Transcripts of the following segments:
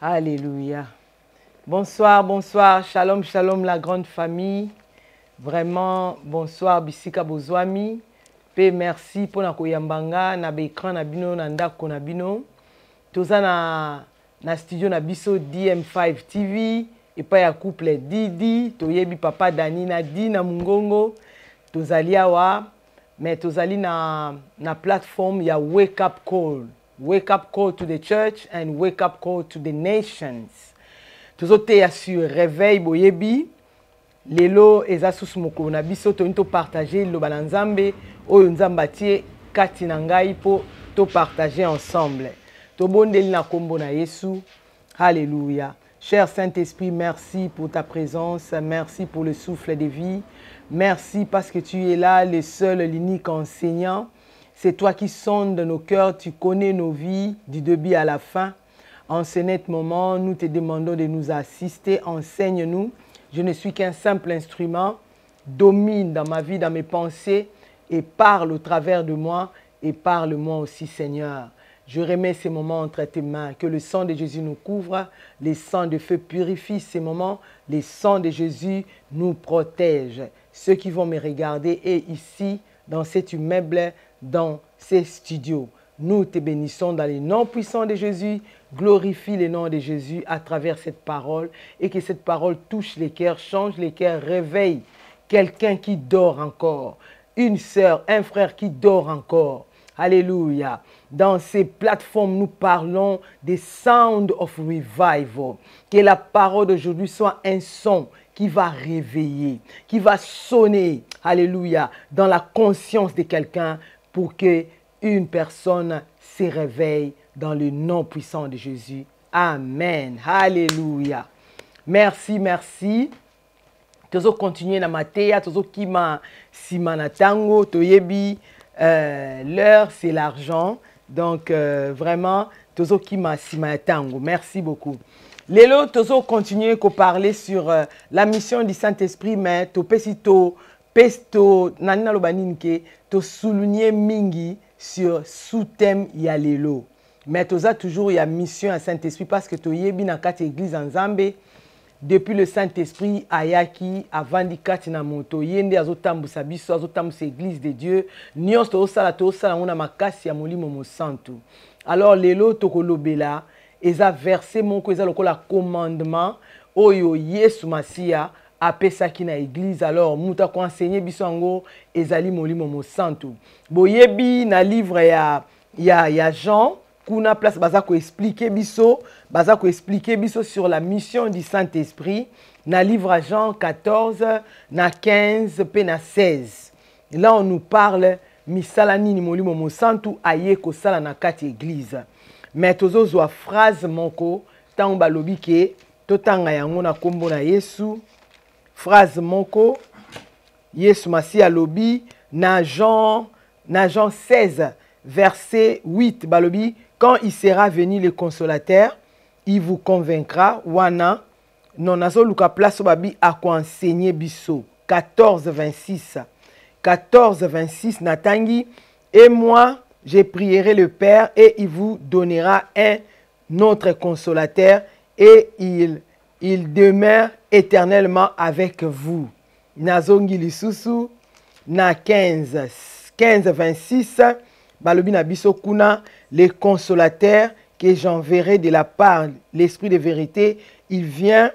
Alléluia. Bonsoir, bonsoir. Shalom, shalom la grande famille. Vraiment, bonsoir Bisika Bozwami. Pe merci pour na koyambanga na bekran na bino na ndako na bino. Toza na studio na biso DM5 TV. Et pas ya couple Didi. Toyebi papa Dani na Di na Mungongo. Tozali awa. Mais tozali na plateforme ya Wake Up Call. Wake up call to the church and wake up call to the nations. Tozote ya sur réveil boyebi. Lelo eza susu moko na biso to partager lo bananzambe oyo nzamba tie kati na ngai po to partager ensemble. To bondeli na kombo na Yesu. Alléluia. Cher Saint-Esprit, merci pour ta présence, merci pour le souffle de vie. Merci parce que tu es là, le seul, l'unique enseignant. C'est toi qui sondes nos cœurs, tu connais nos vies du début à la fin. En ce net moment, nous te demandons de nous assister, enseigne-nous. Je ne suis qu'un simple instrument, domine dans ma vie, dans mes pensées et parle au travers de moi et parle-moi aussi, Seigneur. Je remets ces moments entre tes mains, que le sang de Jésus nous couvre, les sangs de feu purifient ces moments, les sangs de Jésus nous protègent. Ceux qui vont me regarder et ici, dans cet immeuble, dans ces studios. Nous te bénissons dans les noms puissants de Jésus. Glorifie le nom de Jésus à travers cette parole et que cette parole touche les cœurs, change les cœurs, réveille quelqu'un qui dort encore, une sœur, un frère qui dort encore. Alléluia. Dans ces plateformes, nous parlons des Sound of Revival. Que la parole d'aujourd'hui soit un son qui va réveiller, qui va sonner, alléluia, dans la conscience de quelqu'un pour que une personne se réveille dans le nom puissant de Jésus. Amen. Alléluia. Merci, merci. Tozo continuer na mateya, tozo kima simana tango, toyebi l'heure c'est l'argent. Donc vraiment tozo kima simana tango. Merci beaucoup. Lelo tozo continuer ko parler sur la mission du Saint-Esprit, mais to pesito pesto nanina lobaninke to souligner mingi sur sous-thème ya lelo. Mais toza toujours ya mission à Saint-Esprit parce que to yebi na kati église en Zambé depuis le Saint-Esprit ayaki avant di kati na moto yende azotambusa biso azotambusa église de Dieu nyos to sala ngona makasi ya molimo mo santu. Alors lelo to kolobela eza verset moko eza lokola commandement oyo Yesu Masia apesaki na église. Alors muta ko enseigner biso ngo ezali molimo mo santu. Boyebi na livre ya Jean kuna place bazako expliquer biso sur la mission du Saint-Esprit na livre Jean 14 na 15 pe na 16. Là on nous parle misala nini molimo mo santu aye ko sala na kati église. Mais tozo zwa phrase moko tango balobi ke totanga yango na kombo na Yesu. Phrase moko Yesu Masia lobi na Jean 16 verset 8 balobi quand il sera venu le consolateur il vous convaincra wana non nazo luka place babi a ko enseigner biso 14:26 natangi et moi je prierai le Père et il vous donnera un autre consolateur et il demeure éternellement avec vous. Nazongi lisusu na 15:26 balobi na biso kuna le consolateur que j'enverrai de la part l'esprit de vérité, il vient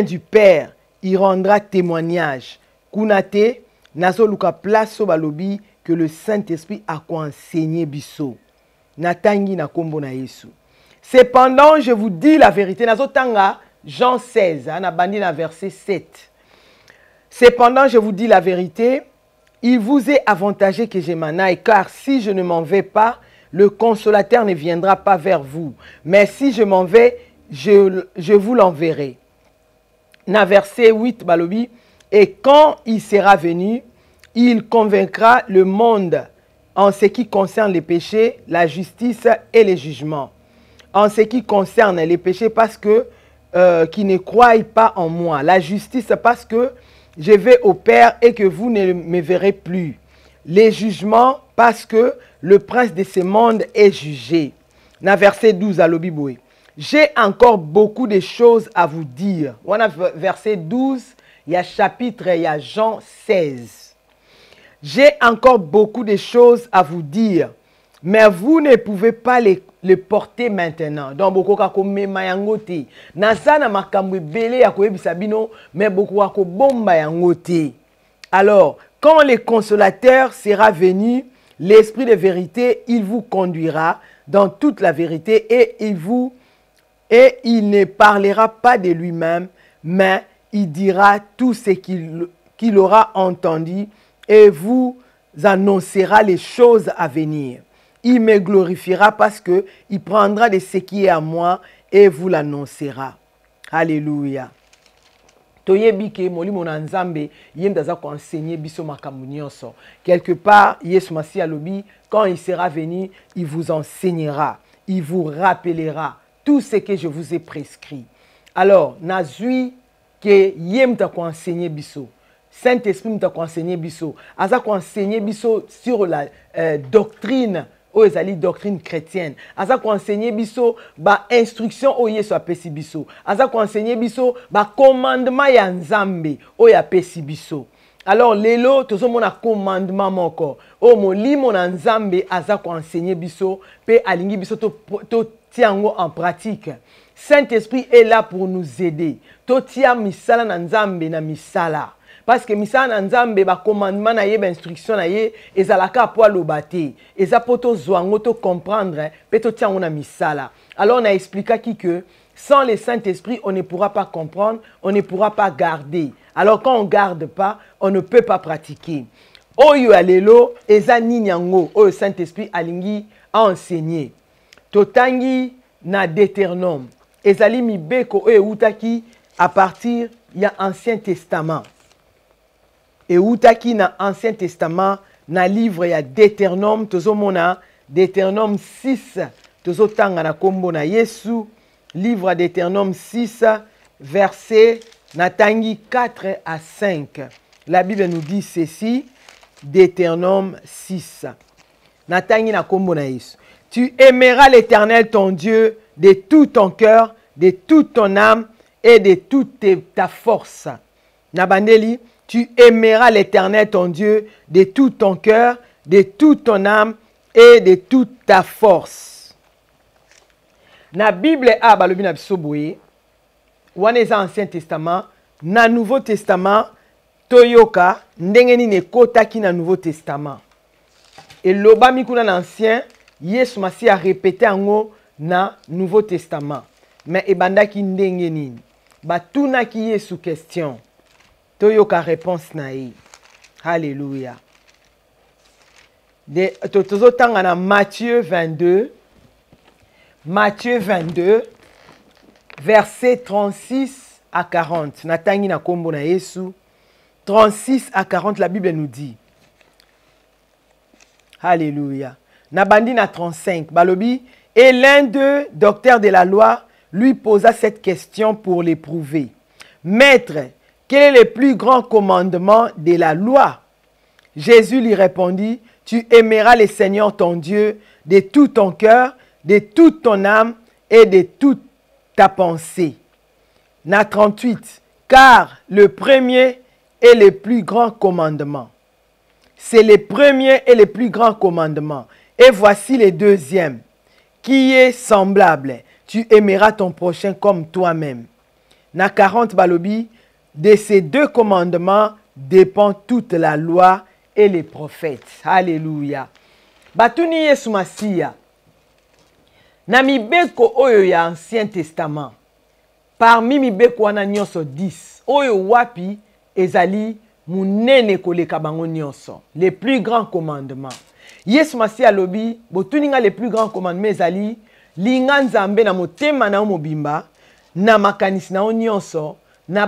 du Père, il rendra témoignage. Kuna te nazo luka place balobi que le Saint-Esprit a enseigné biso. Natangi na kombo na Yesu. Cependant, je vous dis la vérité. Nazo tanga Jean 16, na bandi na verset 7. Cependant, je vous dis la vérité, il vous est avantageux que je m'en aille, car si je ne m'en vais pas, le consolateur ne viendra pas vers vous. Mais si je m'en vais, je vous l'enverrai. Na verset 8, balobi, et quand il sera venu, il convaincra le monde en ce qui concerne les péchés, la justice et les jugements. En ce qui concerne les péchés, parce que qui ne croient pas en moi. La justice, parce que je vais au Père et que vous ne me verrez plus. Les jugements, parce que le prince de ce monde est jugé. Na verset 12 à l'Obiboé. J'ai encore beaucoup de choses à vous dire. On a verset 12, il y a chapitre, il y a Jean 16. J'ai encore beaucoup de choses à vous dire, mais vous ne pouvez pas les porter maintenant. Donc, beaucoup de mema yangote. Nazana makamwe bele ya koyebisa bino, mais beaucoup de bomba yangote. Alors, quand le consolateur sera venu, l'esprit de vérité, il vous conduira dans toute la vérité et il ne parlera pas de lui-même, mais il dira tout ce qu'il aura entendu et vous annoncera les choses à venir. Il me glorifiera parce qu'il prendra de ce qui est à moi et vous l'annoncera. Alléluia. Toyebike molimo na nzambe yemdaza ko enseigner biso makambo nyonso. Quelque part, Yesu Masi alobi, quand il sera venu, il vous enseignera, il vous rappellera tout ce que je vous ai prescrit. Alors, nazui que yemta ko enseigner biso. Saint-Esprit mta ko enseigner biso. Aza ko enseigner biso sur la doctrine o ezali doctrine chrétienne. Aza ko enseigner biso ba instruction o Yesu apesi biso. Aza ko enseigner biso ba commandement ya Nzambe o ya pesi biso. Alors lelo tozo mona commandement moko. O molimo na Nzambe aza ko enseigner biso pe alingi biso to tiango en pratique. Saint-Esprit est là pour nous aider. To tia misala na Nzambe na misala. Parce que misala na Nzambe ba commandement na ye ba instruction na ye ezalaka po lobate. Eza poto zwango to comprendre pe to tiango na misala. Alors on a expliqué que sans le Saint-Esprit, on ne pourra pas comprendre, on ne pourra pas garder. Alors quand on ne garde pas, on ne peut pas pratiquer. Oyo alelo eza ninyango oyo Saint-Esprit alingi a enseigné. Totangi na Deutéronome. Ezali mibeko oyo utaki à partir ya Ancien Testament. Et utaki na Ancien Testament na livre ya Deutéronome tozomona Deutéronome 6 tozotanga na kombo na Yesu. Livre Deutéronome 6, versets Natangi 4 à 5. La Bible nous dit ceci, Deutéronome 6. Natangi na kombo na Yesu. Tu aimeras l'Éternel ton Dieu de tout ton cœur, de toute ton âme et de toute ta force. Nabandeli, tu aimeras l'Éternel ton Dieu de tout ton cœur, de toute ton âme et de toute ta force. Na Bible a balobi na biso boye wana eza Ancien Testament na Nouveau Testament toyoka ndenge nini ekotaki na Nouveau Testament elobami kuna na Ancien Yesu Masi a répété yango na Nouveau Testament mais ebandaki ndenge nini batunaki Yesu question toyoka réponse na ye. Alléluia. De tozotanga na Matthieu 22. Matthieu 22, versets 36 à 40. Natangi na kombo na Yesu. 36 à 40, la Bible nous dit. Alléluia. Nabandi na 35. Balobi. Et l'un d'eux, docteur de la loi, lui posa cette question pour l'éprouver. Maître, quel est le plus grand commandement de la loi? Jésus lui répondit. Tu aimeras le Seigneur ton Dieu de tout ton cœur, de toute ton âme et de toute ta pensée. Na 38. Car le premier est le plus grand commandement. C'est le premier et le plus grand commandement. Et voici le deuxième, qui est semblable. Tu aimeras ton prochain comme toi-même. Na 40 balobi, de ces deux commandements dépend toute la loi et les prophètes. Alléluia. Batuni Yesu Masiya. Na mibeko oyo ya Ancien Testament, parmi mibeko wana nyonso 10, oyo wapi ezali munene koleka bango nyonso, les plus grands commandements. Yesu Masi alobi, botuninga les plus grands commandements ezali, linga Nzambe na motema na mobimba, na makanisi na nyonso, na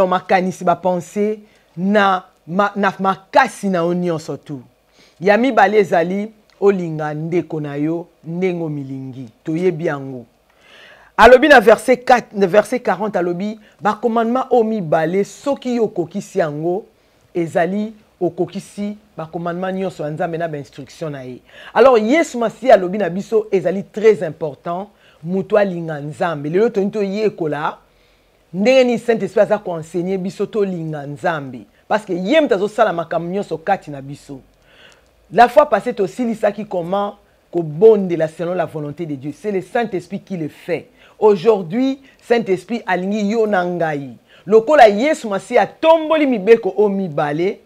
makanisi ba pensée, na makasi na nyonso tu. Ya mibale ezali, olinga ndeko na yo ndengo milingi toyebi yango alobi na verset 40 alobi ba commandement o mibale soki yo kokisi yango ezali okokisi ba commandement nyonso ya Nzambe na ba instruction na ye. Alors Yesu Masi alobi na biso ezali très important mutu alinga nzambe. Lelo tonito yekola ndenge ni Saint-Esprit aza ko enseigner biso to linga nzambe parce que yem tazo sala makambo nyonso kati na biso. La fois passée aussi lisaki comment ko bondela selon la volonté de Dieu. C'est le Saint-Esprit qui le fait. Aujourd'hui, Saint-Esprit alingi yo na ngai. Lokola Yesu Masiya tomboli mibeko o mibale,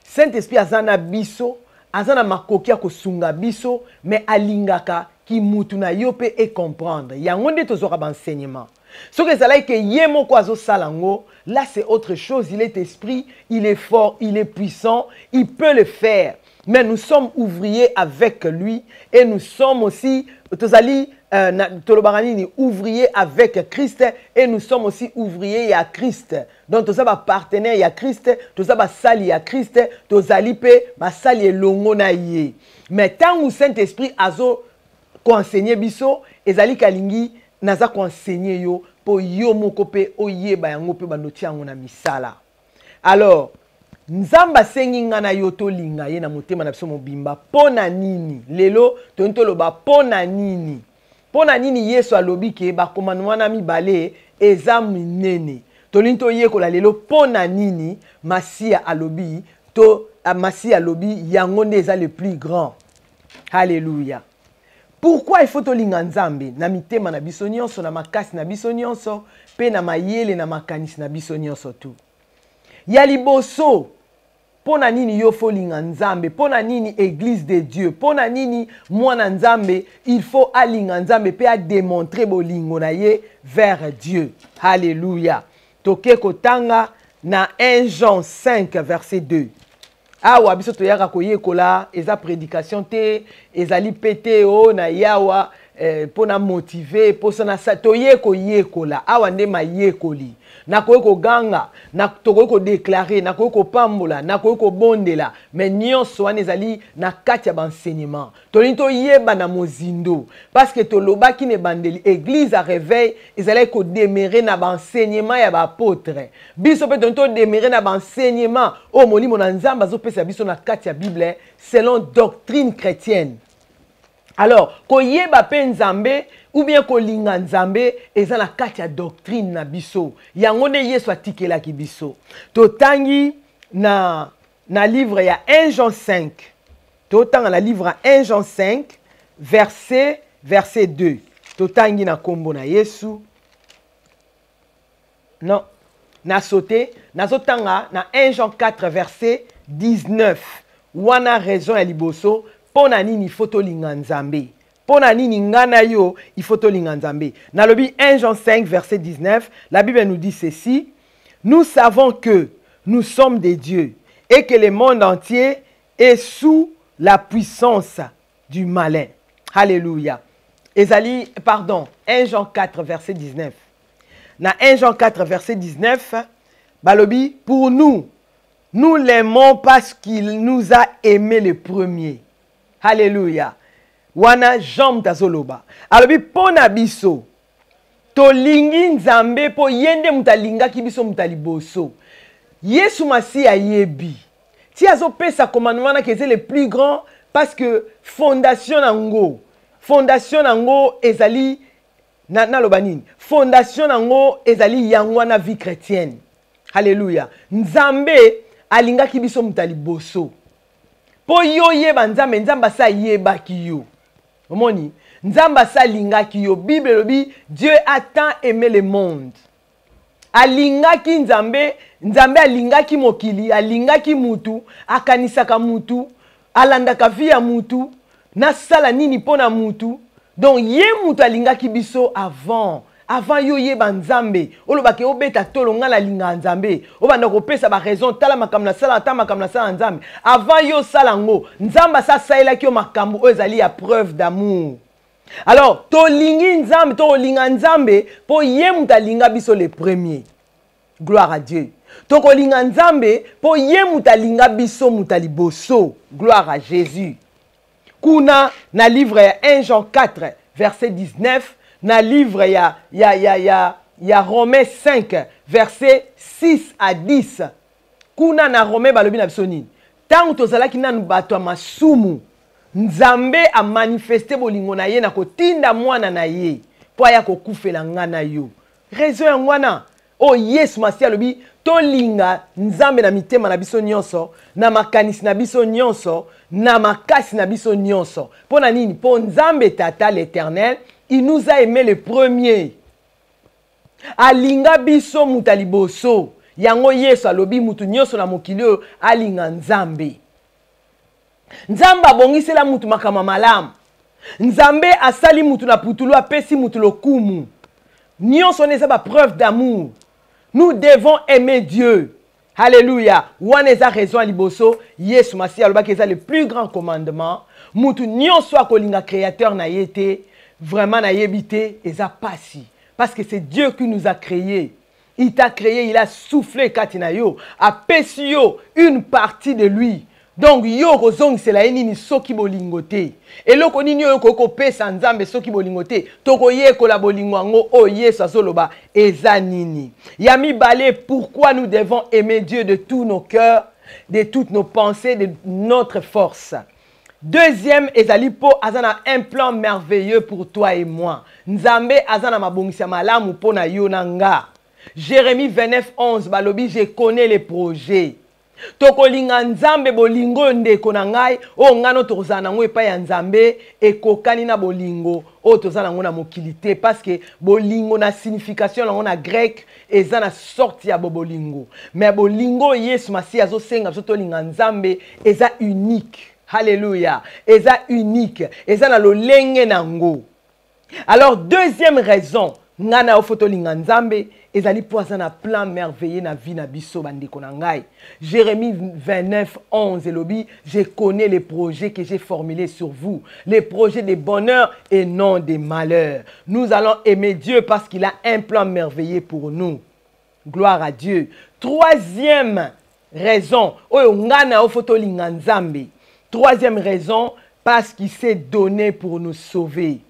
Saint-Esprit azana biso, azana makoki ya kosunga biso, mais alingaka ki mutu na yo pe e comprendre. Yango nde tozoka ba enseignement. Ce que ça que yemo ko azo salango, là c'est autre chose, il est esprit, il est fort, il est puissant, il peut le faire. Mais nous sommes ouvriers avec lui et nous sommes aussi ouvriers avec Christ et nous sommes aussi ouvriers à Christ. Donc tous ça partenaire à Christ, tous ça sali à Christ, tous alipe sali longo na yé. Mais tant que Saint-Esprit azo ko enseigner biso ezali kalingi naza ko enseigner yo po yo moko pe oyeba yango pe banoti yango na misala. Alors Nzamba sengi ngana yoto linga ye na motema na biso mobimba pona nini lelo tonto loba pona nini Yesu alobi ke ba commandement na mibale eza minene tolinto yekola lelo pona nini Masiya alobi to Masiya alobi yango nde eza le plus grand. Alléluia. Pourquoi il faut to linga nzambe na mitema na biso nyonso na makasi na biso nyonso pe na mayele na makanisi na biso nyonso tu. Ya liboso pona nini yo fo linga nzambe, pona nini église de Dieu, pona nini mwana nzambe, il faut alinga nzambe pe a démontrer bolingo na ye vers Dieu. Alléluia. Toke kotanga na 1 Jean 5 verset 2. Awa biso toyaka koyekola eza prédication te, ezali pété o na yawa pona motiver, posana sa toyeko yekola. Awa nde mayekoli. Nakoye ko ganga, na tokoye ko déclarer, nakoye ko pambola, nakoye ko bondela, mais nyonso wana ezali na kati ya enseignement. Tolinto yeba na mozindo parce que tolobaki ne bandeli église à réveil, ezali ko démérer na enseignement ya ba apôtre. Biso pe tonto démérer na enseignement o molimo na nzamba zo pesa biso na kati ya Bible selon doctrine chrétienne. Alors, koyeba pe nzambe ou bien kolinga nzambe eza na kati ya doctrine na biso. Yango nde Yesu atikelaki biso. Totangi na livre ya 1 Jean 5. Totanga na livre 1 Jean 5 verset 2. Totangi na kombo na Yesu. Non, na sauté, nazotanga na 1 Jean 4 verset 19. Wana raison ya liboso pona nini foto linga nzambe. Pona nini ngana yo il faut tolinga nzambe. Na lobi 1 Jean 5 verset 19, la Bible nous dit ceci: nous savons que nous sommes des dieux et que le monde entier est sous la puissance du malin. Alléluia. Ezali, pardon, 1 Jean 4 verset 19. Na 1 Jean 4 verset 19, balobi pour nous l'aimons parce qu'il nous a aimé le premier. Alléluia. Wana Jean tazoloba. Alobi pona biso. To lingi nzambe po yende mutalinga kibiso mutaliboso. Yesu Masiya yebi. Ti azo pesa commandement na keze le plus grand parce que fondation nango ezali na lobanini. Fondation nango ezali yango na vie chrétienne. Alléluia. Nzambe alinga kibiso mutaliboso. Po yo yeba nzambe nzamba sa yeba kiyo. Omoni, nzamba sa linga kiyo. Bible lobi, Dieu a tant aimé le monde. Alinga ki nzambe, nzambe alinga ki mokili, alinga ki mutu, akanisaka mutu, alandaka vi ya mutu, na sala nini pona mutu. Donc ye mutu alinga ki biso avant yo yeba nzambe. Olobake obeta tolo nga la linga nzambe. Obanda ko pesa ba raison tala makamna sala ta makamna sala nzambe. Avant yo salango, nzamba sa saela ki o makambo ezali ya preuve d'amour. Alors, to lingi nzambe, to linga nzambe po ye muta linga biso le premier. Gloire à Dieu. To ko linga nzambe po ye muta linga biso muta liboso. Gloire à Jésus. Kuna na livre ya 1 Jean 4 verset 19. Na livre ya Romains 5 verset 6 à 10. Kuna na Romains balobi na biso nini? Tango tozalaki nanu bato ya masumu, Nzambe a manifesté bolingo na ye na kotinda mwana na ye po aya kokufela ngana yo. Raison ya ngwana o Yesu Masia lobi tolinga nzambe na mitema na biso nyonso, na makanisi na biso nyonso, na makasi na biso nyonso. Pona nini? Po nzambe tata l'Éternel, il nous a aimé le premier. Alinga biso mutaliboso. Yango Yesu alobi mutu nyonso na mokili oyo alinga nzambe. Nzambe abongisela mutu makama malamu. Nzambe asali mutu na putulu apesi mutu lokumu. Nyonso neza ba preuve d'amour. Nous devons aimer Dieu. Alléluia. Wana eza raison liboso. Yesu Masia alobaki eza le plus grand commandement. Mutu nyonso akolinga créateur na yete. Vraiment na yebite eza pasi. Parce que c'est Dieu qui nous a créés. Il t'a créé, il a soufflé katina yo, a pesi yo une partie de lui. Donc yo kozong c'est la nini soki bolingote. Et loko nini yo koko pesa nzambe soki bolingote. Toko ye kola bolingwango o Yesu azoloba eza nini. Yami balé, pourquoi nous devons aimer Dieu de tous nos cœurs, de toutes nos pensées, de notre force. Deuxième, ezali po azana un plan merveilleux pour toi et moi. Nzambe azana mabongisa malamu po na yo nanga. Jérémie 29:11 balobi, je connais les projets. Tokolinga nzambe bolingo ndeko na ngai o ngano tozana ngo epa ya nzambe ekokani na bolingo o tozana ngo na mokilité parce que bolingo na signification na na grec eza na sorti ya bolingo. Mais bolingo Yesu Masia zo senga so tolinga nzambe eza unique. Alléluia. Eza unique. Eza na lolenge nango. Alors deuxième raison ngana o fotolinga nzambe ezali poisana plan merveilleux na vie na biso bandeko na ngai. Jérémie 29:11 elobi, je connais les projets que j'ai formulés sur vous, les projets de bonheur et non de malheur. Nous allons aimer Dieu parce qu'il a un plan merveilleux pour nous. Gloire à Dieu. Troisième raison oyo ngana o fotolinga nzambe. Troisième raison, parce qu'il s'est donné pour nous sauver.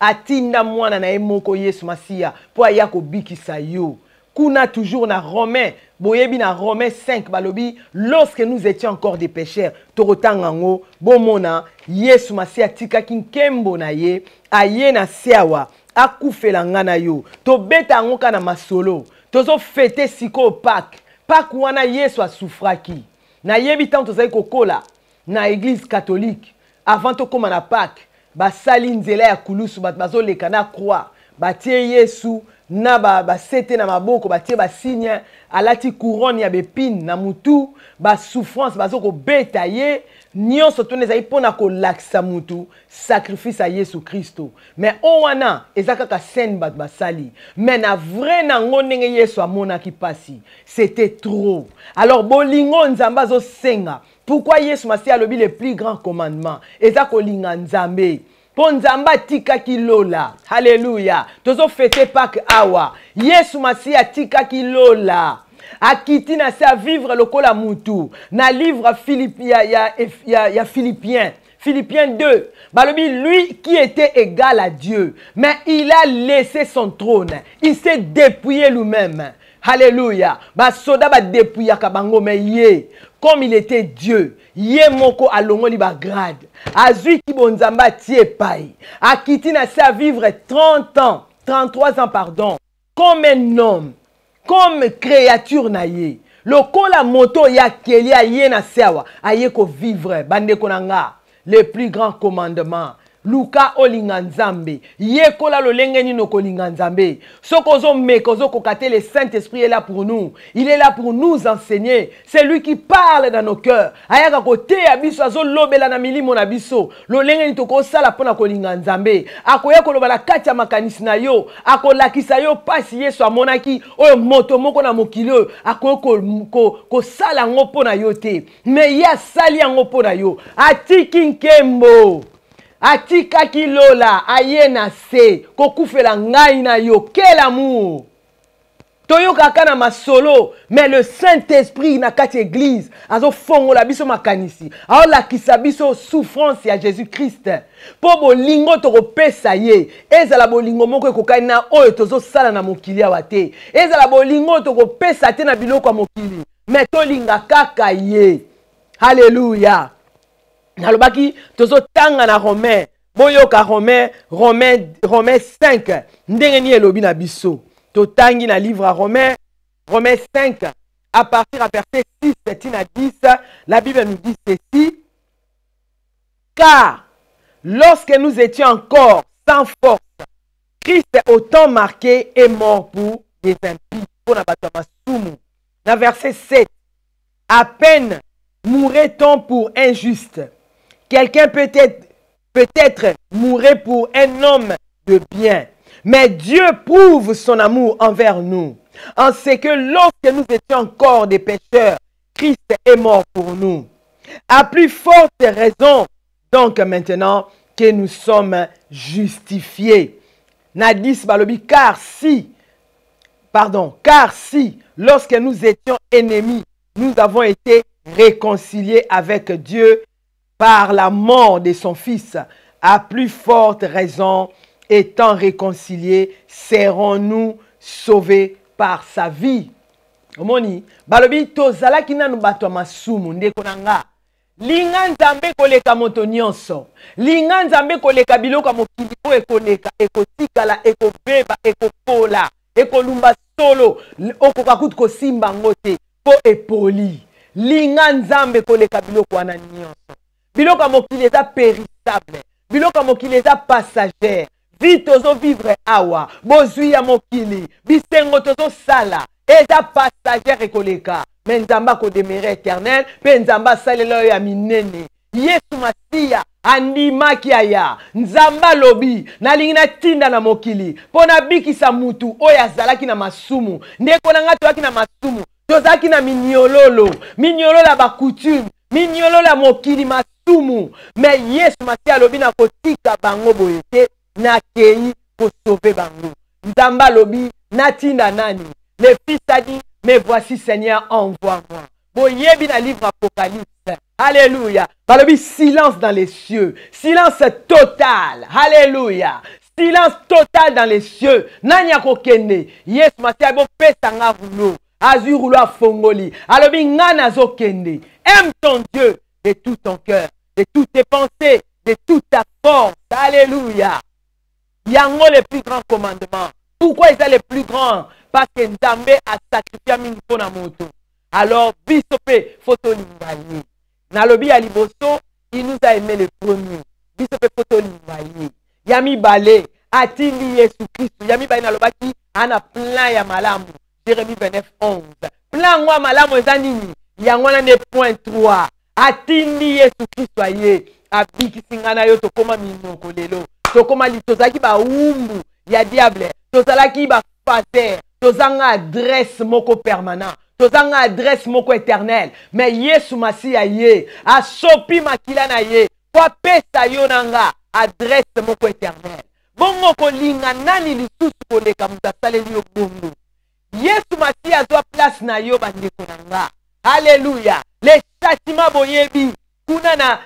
Atinda mwana na emoko Yesu Masia po ayako bikisa yo. Kuna toujours na Romain, boyebi na Romain 5 balobi, lorsque nous étions encore des pécheurs, torotangango bomona Yesu Masia tika kinkembo na ye, aye na siawa, akufela ngana yo. To beta ngo kana masolo. Tozo fete siko Pâques. Pâques wana Yesu asufraki. Na yebi tant tozai kokola na église catholique avant to koma na Pâques. Basali nzela ya kulusu bazo leka na croix batie Yesu na basete na maboko batie basigne alati couronne ya bépine na mutu ba souffrance bazo ko beta ye nyonso to nezai pona ko laksa mutu sacrifice à Yesu Christo. Mais owana ezaka ka scène basali mais na vrai na ngonenge Yesu amona ki pasi c'était trop. Alors bolingo nzamba zo senga. Pourquoi Yesu Masia lobi le plus grand commandement? Eza kolinga nzambe. Po nzamba tika kilola. Alléluia. Tozo fete Pâques awa. Yesu Masia tika kilola. Akiti na sa vivre lokola mutu. Na livre Philippiens. Philippiens 2. Balobi, lui qui était égal à Dieu. Mais il a laissé son trône. Il s'est dépouillé lui-même. Alléluia. Ba soda ba dépouilla kabango mais ye. Comme il était Dieu, yé moko alongoli ba grade. Azui ki bonzamba tie pai. Akiti na sa vivre 30 ans, 33 ans pardon. Comme un homme, comme créature na ye. Lokola moto ya kelia ye na sewa, aye ko vivre bande konanga. Le plus grand commandement. Luka olinga nzambe. Ye kola lolenge ni no kolinga nzambe. Sokozo mekozo kokate le Saint-Esprit est là pour nous. Il est là pour nous enseigner. C'est lui qui parle dans nos cœurs. Ayaka kote abiso azo lobela na milimo na biso. Lolenge ni toko sala pona kolinga nzambe. Akoya koloba la katia makanisi na yo. Akolakisa yo pasi Yesu amonaki oyo moto moko na mokilo. Akoya ko sala ngo pona yo te. Mais ya sali ngo pona yo. Atiki nkembo. Atika kilola ayena se kokufela ngai na yo. Quel amour! Toyo kakana masolo, mais le Saint-Esprit na kati église azo fongo la biso makanisi. Ao la kisabiso souffrance ya Jésus-Christ. Po bolingo toko pesa ye. Eza la bolingo moko ekokai na oyo tozo sala na mokili awate. Eza la bolingo toko pesa te na biloko ya mokili. Mais tolinga kaka ye. Alléluia. Nalobaki tozo tanga na Romain. boyoka Romains 5 ndenge ni elobi na biso totangi na livre à Romains 5 à partir à verset 6 à 10 la Bible nous dit ceci: car lorsque nous étions encore sans force, Christ au temps marqué est mort pour des impies, pour la bataille. Dans verset 7, à peine mourrait-on pour un juste. Quelqu'un peut-être mourrait pour un homme de bien. Mais Dieu prouve son amour envers nous, en ce que lorsque nous étions encore des pécheurs, Christ est mort pour nous. À plus forte raison, donc maintenant que nous sommes justifiés. Nadis Balobi, car si, lorsque nous étions ennemis, nous avons été réconciliés avec Dieu par la mort de son Fils. À plus forte raison, étant réconciliés, serons-nous sauvés par sa vie. Omoni, Balobi, tozala kina nubato masumu, ndeko nanga. Linga nzambe koleka moto nyonso. Linga nzambe koleka biloko mokili po ekoleka, ekotikala, ekobeba, ekopola, ekolumba solo, okokakutu kosimba ngote, po epoli. Linga nzambe koleka biloko wana nyonso. Biloko mokili eza périssable. Biloko mokili eza passager. Vite tozo vivre awa. Bozui ya mokili. Bisengo tozo sala. Eza passager ekoleka. Mais nzamba ko demeurer éternel. Pe nzamba salelo ya minene. Yesu Masiya andimaki aya. Nzamba lobi. Nalingi na tinda na mokili. Pona bikisa mutu. Oya zalaki na masumu. Ndeko na nga toaki na masumu. Tozaki na minyololo. Minyololo la ba coutume. Minyololo la mokili masumu. Mais Yesu Masiya lobi na kotika bango boyete. Na kei ko sauver bango. Nzamba lobi na tinda nani. Le fils a dit, mais voici Seigneur, envoie-moi. Boyebi na livre Apocalypse. Alléluia. Balobi, silence dans les cieux. Silence total. Alléluia. Silence total dans les cieux. Nanya kokende. Yes, Masiya bo pesa nga roulo. Azur roulo a fongoli. Alobi ngana zo kende. Aime ton Dieu de tout ton cœur, de toutes tes pensées, de toute ta force. Alléluia. Yango le plus grand commandement. Pourquoi il est le plus grand? Parce que Nzambe a sacrifié mingi pona moto. Alors, bisope photo limbaye. Nalobi ya liboso, il nous a aimé le premier. Bisope photo limbaye. Yami bale, atindi Yesu Christ. Yami bale nalobaki, ana plein ya malamu. Jérémie 29:11. Plein wa malamu ezanini. Yangwana ne point 3. Atindi Yesu Christ aye. Abiki singana yo tokoma minoko lelo. Tokoma litozaki ba umbu ya diable. Tozalaki ba pater. Tozanga adresse moko permanent. Tozanga adresse moko éternel. Mais Yesu Masiya ye. A sopi makila na ye. Kwa pesa yo nanga. Adresse moko éternel. Bongo kolinga nani lisusu koleka mutasaleli yo bongo. Yesu Masiya zwa place na yo bandeko nanga. Alléluia. Les châtiments boyebi. Kuna na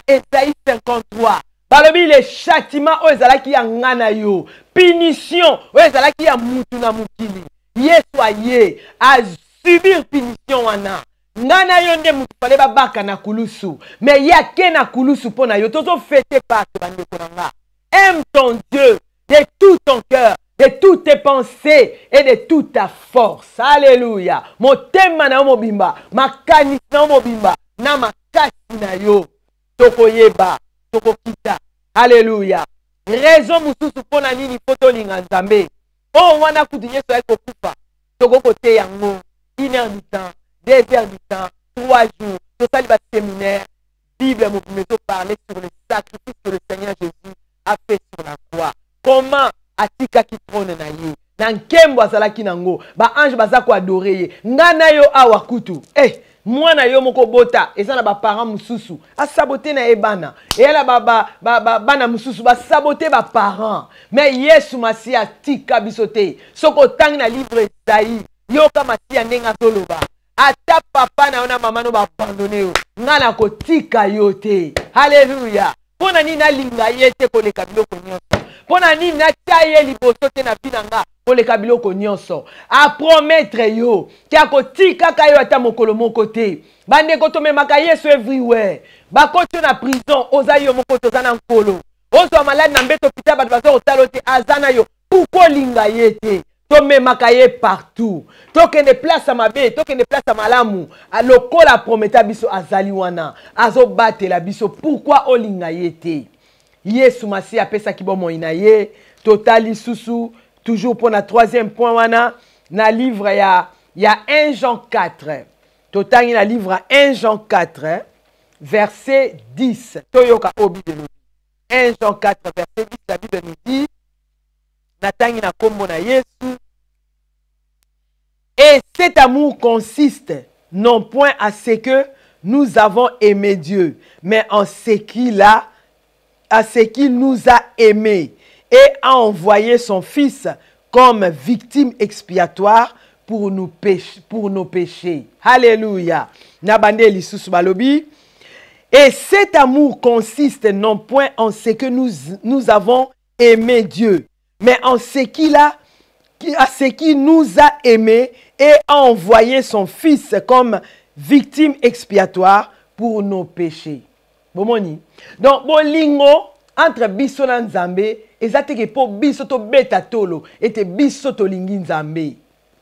Esaïe 53. Balobi les châtiments o ezalaki ya ngana yo. Punition o ezalaki ya mutu na mukili. Yesu aye a subir punition wana. Ngana yo nde mutu pale babaka na kulusu. Mais yake na kulusu pona yo. Tozo fete pate bandeko nanga. Aime ton Dieu de tout ton cœur, de toutes tes pensées et de toute ta force. Alléluia. Motema na mobimba, makanisi na mobimba, na makasi na yo. Toko yeba, toko kita. Alléluia. Raison mususu pona nini poto linga nzambe. Oh wana kutu Yesu eko kufa. Toko kote yango. 1 heure du temps, 2 heures du temps, 3 jours. Tout ça, il va séminaire. Bible me parler sur le sacrifice que le Seigneur Jésus a fait sur la croix. Comment atika ki trône na ye. Na nkembo azalaki nango. Ba ange bazako adoré ye. Ngana yo awa kutu. Mwana yo moko bota. Eza na ba parents mususu. A saboté na ebana. Et la bana mususu ba saboté ba parents. Mais Yesu Masiya tika bisote. Soko tangi na livre Isaïe. Yoka Masiya ndenga toloba. Ata papa na ona mama no ba abandonné yo. Ngana kotika yote. Alléluia. Pona ni na linga yete koleka biloko nyonso. Pona ni na taye liboso te na binanga oleka biloko nyonso a promettre yo ti akotika ka yo ata mokolo moko te bande ko to memaka Yesu everywhere bakoti na prison oza yo moko toza na nkolo ozo malade na mbeto pita bato bazo otalo te azana yo pourquoi linga yete to memaka ye partout to kende place mabe to kende place malamu lokola prometa biso azali wana azo batela biso pourquoi olinga yete Yesu masi apesa kibomo ina ye totali susu toujours pour notre troisième point wana na livre ya 1 Jean 4 totali na livre 1 Jean 4 verset 10 toyoka obi de nous 1 Jean 4 verset 10 la Bible nous dit natangi na kombo na Yesu et cet amour consiste non point à ce que nous avons aimé Dieu mais en ce qu'il nous a aimés et a envoyé son Fils comme victime expiatoire pour nos péchés. Alléluia. Nabande lisusu balobi. Et cet amour consiste non point en ce que nous avons aimé Dieu, mais en ce qu'il nous a aimés et a envoyé son Fils comme victime expiatoire pour nos péchés. Bomoni. Donc, bolingo entre biso na Nzambe ezateke po biso to beta tolo ete biso to lingi Nzambe.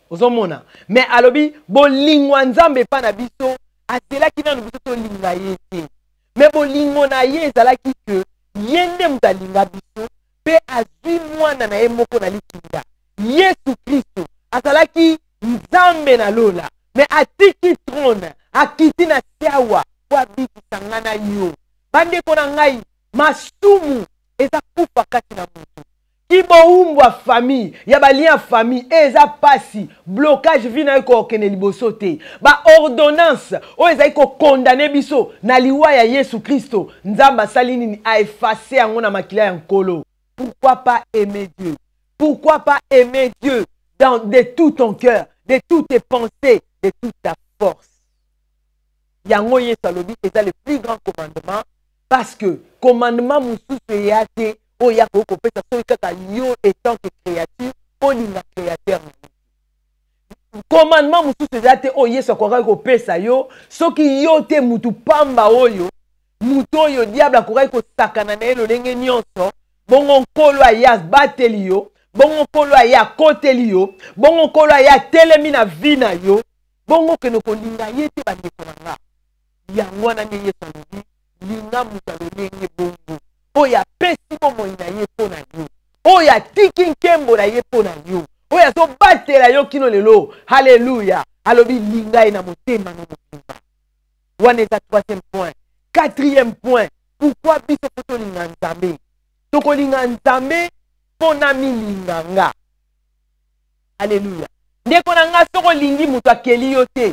Ozomona. Mais alobi bolingo Nzambe pa na biso azelaki na biso to linga yete. Mais bolingo na ye ezalaki ke yende mutalinga biso pe azwi mwana na ye moko na likinga. Yesu Kristo azalaki Nzambe na lola. Mais atiki trône akiti na siawa kwa bikisa ngana yo. Bande kona ngai masumu eza kufa kati na mutu. Kibo umbwa famille, ya balia famille, eza pasi, blocage vina yoko kene liboso te. Ba ordonnance, o eza yiko condamné biso, na liwa ya Yesu Kristo, nzamba salini a effacé yango na makila ya nkolo. Pourquoi pas aimer Dieu? Pourquoi pas aimer Dieu de tout ton cœur, de toutes tes pensées, de toute ta force? Yango Yesu alobi eza le plus grand commandement. Parce que commandement mususu yate o ya ko pesa so kaka yo étant que créature olinga créateur. Commandement mususu yate o Yesu ko pesa yo soki yo te mutu pamba oyo mutu oyo diable akokai ko sakana na elo ndenge nyonso bongo nkolo ya bateli yo bongo nkolo ya koteli yo bongo nkolo ya telemi na vina yo bongo ke no kolinga yete bandeko nanga yango na ne Yesu alobi linga mutalonenge bongo oya pesi bomo ina ye pona yo oya tiki nkembo na ye pona yo oya so batela yo kino lelo haleluya alobi linga ina motema na motema wana eza troisième point. Quatrième point, pourquoi biso poto linga Nzambe toko linga Nzambe pona milinganga haleluya ndeko na nga soko lingi mutu akeli yo te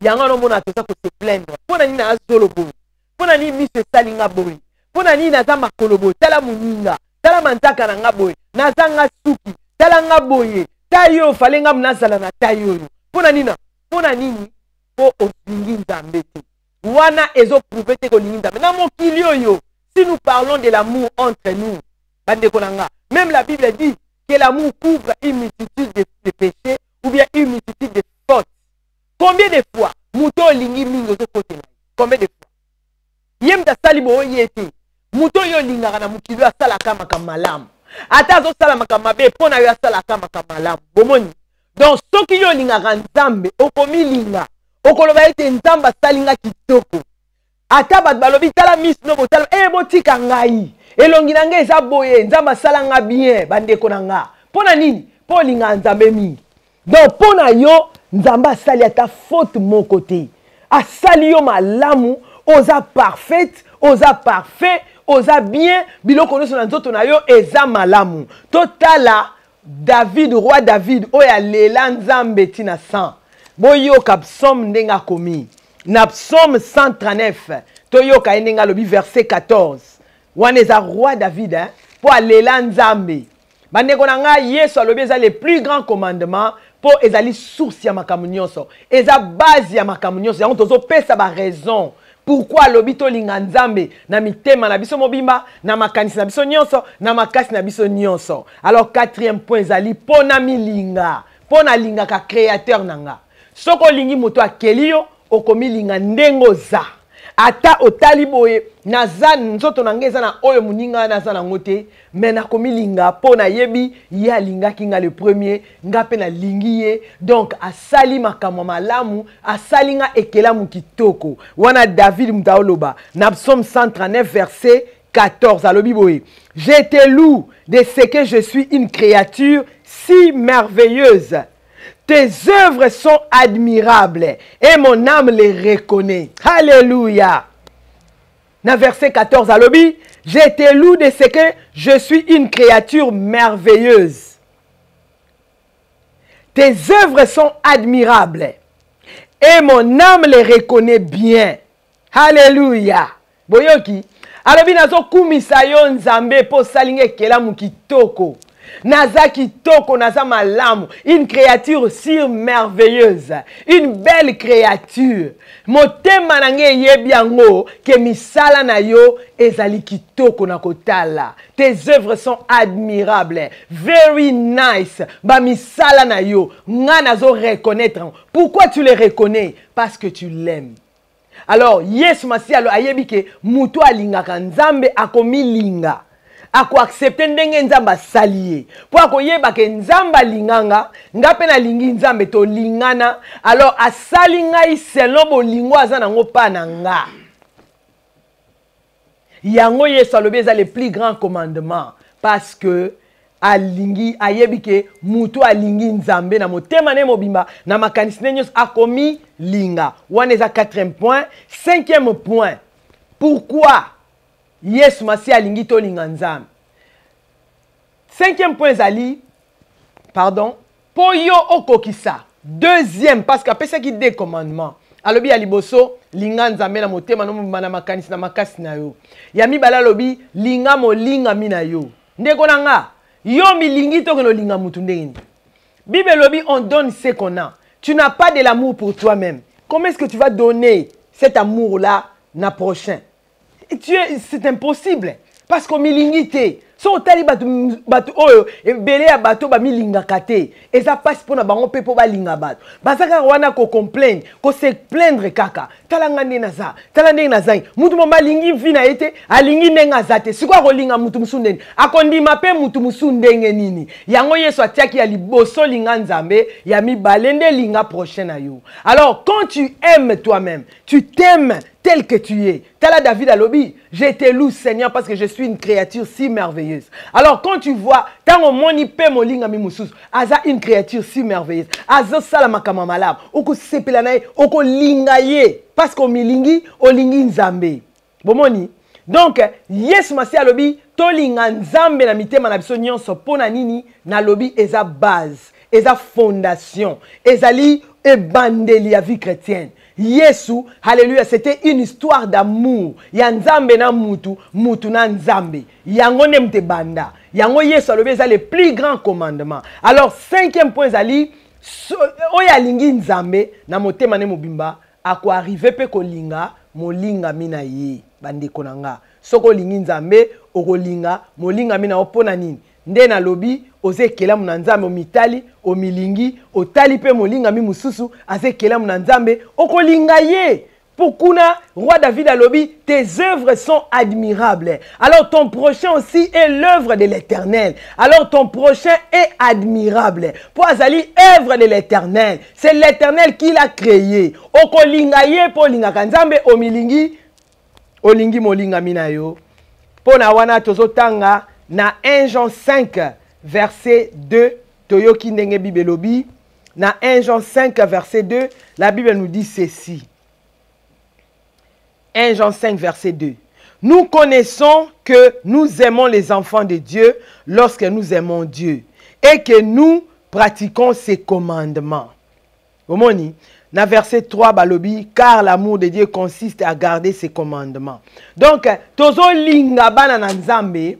yango no mona toza ko se plaindre pona nini azolo boye pona nini miso salinga boye pona nini naza makolo boye tala muninga tala mantaka na nga boye naza nga suki tala nga boye tayo falenga mnazala na tayo pona nini po olingi Nzambe te wana ezo prouver te ko lingi Nzambe na mokili oyo. Si nous parlons de l'amour entre nous bandeko nanga, même la Bible dit que l'amour couvre une multitude de péchés ou bien une multitude de fautes. Combien de fois muto lingi mingo zo kote na? Combien de fois? Yem ta salibo yete. Muto yo lingaka na mukilo asala kama kamalam. Ata zo sala makamabe pona yo asala kama kamalam. Bomoni. Donc soki yo lingaka Nzambe okomi linga. Okoloba ete Nzamba salinga kitoko. Ata bat balobi tala miss no botala botika ngai. Elongi na ngai eza boye Nzamba salanga bien bandeko nanga. Pona nini? Po linga Nzambe mi. Donc pona yo Nzamba sali ata faute mon côté. Asali yo malamu, oza parfaite, oza parfait, oza bien, biloko nyonso na nzoto na yo eza malamu. Totala David, roi David, oya lela Nzambe tina 100. Boyo ka psaume ndenga komi. Na psaume 139, toyoka ndenga lobi verset 14. Waneza roi David, po alela Nzambe. Bandeko na nga Yesu alobi eza le plus grand commandement po ezali source ya makambo nyonso. Eza base ya makambo nyonso. Yango tozo pesa ba raison Pourquoi lobi tolinga nzambe na mitema na biso mobimba na makanisi na biso nyonso na makasi na biso nyonso. Alors quatrième point zali pona milinga, pona linga ka créateur nanga. Soko lingi moto akelio okomilinga ndengo za. Ata otali boye naza nzoto nangeza na oyo muninga naza na ngote mena komilinga pona yebi ya linga kinga le premier nga pe na lingiye donc asali makamwa malamu asalinga ekelamu kitoko wana David mutaoloba na Psaume 139 verset 14 alobi boye je te loue de ce que je suis une créature si merveilleuse. Tes œuvres sont admirables et mon âme les reconnaît. Alléluia. Dans verset 14 à l'obi, je te loue de ce que je suis une créature merveilleuse. Tes œuvres sont admirables et mon âme les reconnaît bien. Alléluia. Boyoki. Alobi nazo kumisa yo nzambe po salinge kelamu kitoko. Naza kitoko, naza malamu, une créature si merveilleuse, une belle créature. Motema nange yebiango ke misala na yo ezali kitoko na kotala. Tes œuvres sont admirables, very nice. Ba misala na yo, nga nazo reconnaître. Pourquoi tu les reconnais? Parce que tu l'aimes. Alors, Yesu Masialo ayebi ke mutu alingaka nzambe akomi linga. Ako accepter ndenge nzamba saliye. Po ako yeba ke nzamba linganga, ngape na lingi nzambe to lingana, alors asali ngai selon bolingo aza nango pa na nga. Yango Yesu alobi eza le plus grand commandement parce que alingi ayebi ke mutu alingi nzambe na motema ne mobimba na makanisi ne nyonso akomi linga. Wana eza 4e point. 5e point. Pourquoi Yesu Masi alingi to linga nzambe? 5e point zali, pardon, po yo okokisa. 2e, parce qu'après ça qui des commandements. Alobi aliboso, linga nzambe na motema no mobimba na makanisi na makasi na yo. Yami bala lobi, linga mo linga mina yo. Ndeko nanga, yo mi lingi to keno linga mutu ndenge. Bible lobi, on donne ce qu'on a. Tu n'as pas de l'amour pour toi-même. Comment est-ce que tu vas donner cet amour-là na prochain? C'est impossible. Parce que milingite, so tali batu oyo ebele ya bato ba milinga kate. Eza passe pona bango pe po ba linga bato. Basaka wana ko complain, ko se plaindre kaka. Talanga nde naza, talanga nde nazai. Mutu moma lingi vina ete, alingi ndenga zate. Sikwa ko linga mutu musundeni. Akondima pe mutu musundenge nini. Yango Yesu atiaki ya liboso linga nzambe, ya mi balende linga prochaine na yo. Alors quand tu aimes toi-même, tu t'aimes tel que tu es. Tala David alobi, je te loue Seigneur parce que je suis une créature si merveilleuse. Alors quand tu vois, tango moni pe molinga mi mususu, aza une créature si merveilleuse. Aza salama kama malab, oko sepela nae, oko lingaye parce que milingi olingi nzambe. Bomoni. Donc Yesu Masi alobi to linga nzambe na mitema na biso nyonso pona nini na lobi eza base, eza fondation, ezali ebandeli ya vie chrétienne. Yesu, alléluia, c'était une histoire d'amour. Ya nzambe na mutu, mutu na nzambe. Yango nemte banda. Yango Yesu alobi eza le plus grand commandement. Alors 5e point zali, oya lingi nzambe na motema ne mobimba, ako arrive pe kolinga, molinga mina ye, bande konanga. Soko lingi nzambe, okolinga, molinga mina opona nini. Nde na lobi oze kelamu na nzambe omitali omilingi otali pe molinga mi mususu aze kelamu na nzambe okolinga ye. Pourquoi roi David a lobi tes œuvres sont admirables. Alors ton prochain aussi est l'œuvre de l'Éternel. Alors ton prochain est admirable. Pour azali œuvre de l'Éternel. C'est l'Éternel qui l'a créé. Okolinga ye po linga kanzambe omilingi olingi molinga mina yo. Pona wana tozotanga na 1 Jean 5 verset 2 toyoki ndenge Bible lobi. Na 1 Jean 5 verset 2 la Bible nous dit ceci. 1 Jean 5 verset 2. Nous connaissons que nous aimons les enfants de Dieu lorsque nous aimons Dieu et que nous pratiquons ses commandements. Omoni, na verset 3 balobi, car l'amour de Dieu consiste à garder ses commandements. Donc, tozo linga bana na nzambe,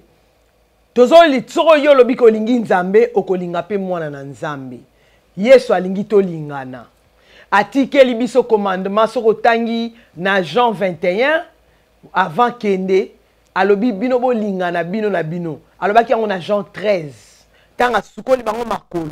tozo li tsoro yo lobi ko lingi nzambe okolinga pe mwana na nzambe. Yesu alingi to lingana. atikeli biso commandement soko tangi na Jean 21 avant kende alobi bino bolinga na bino na bino alobaki yango na Jean 13 tanga sukoli bango makolo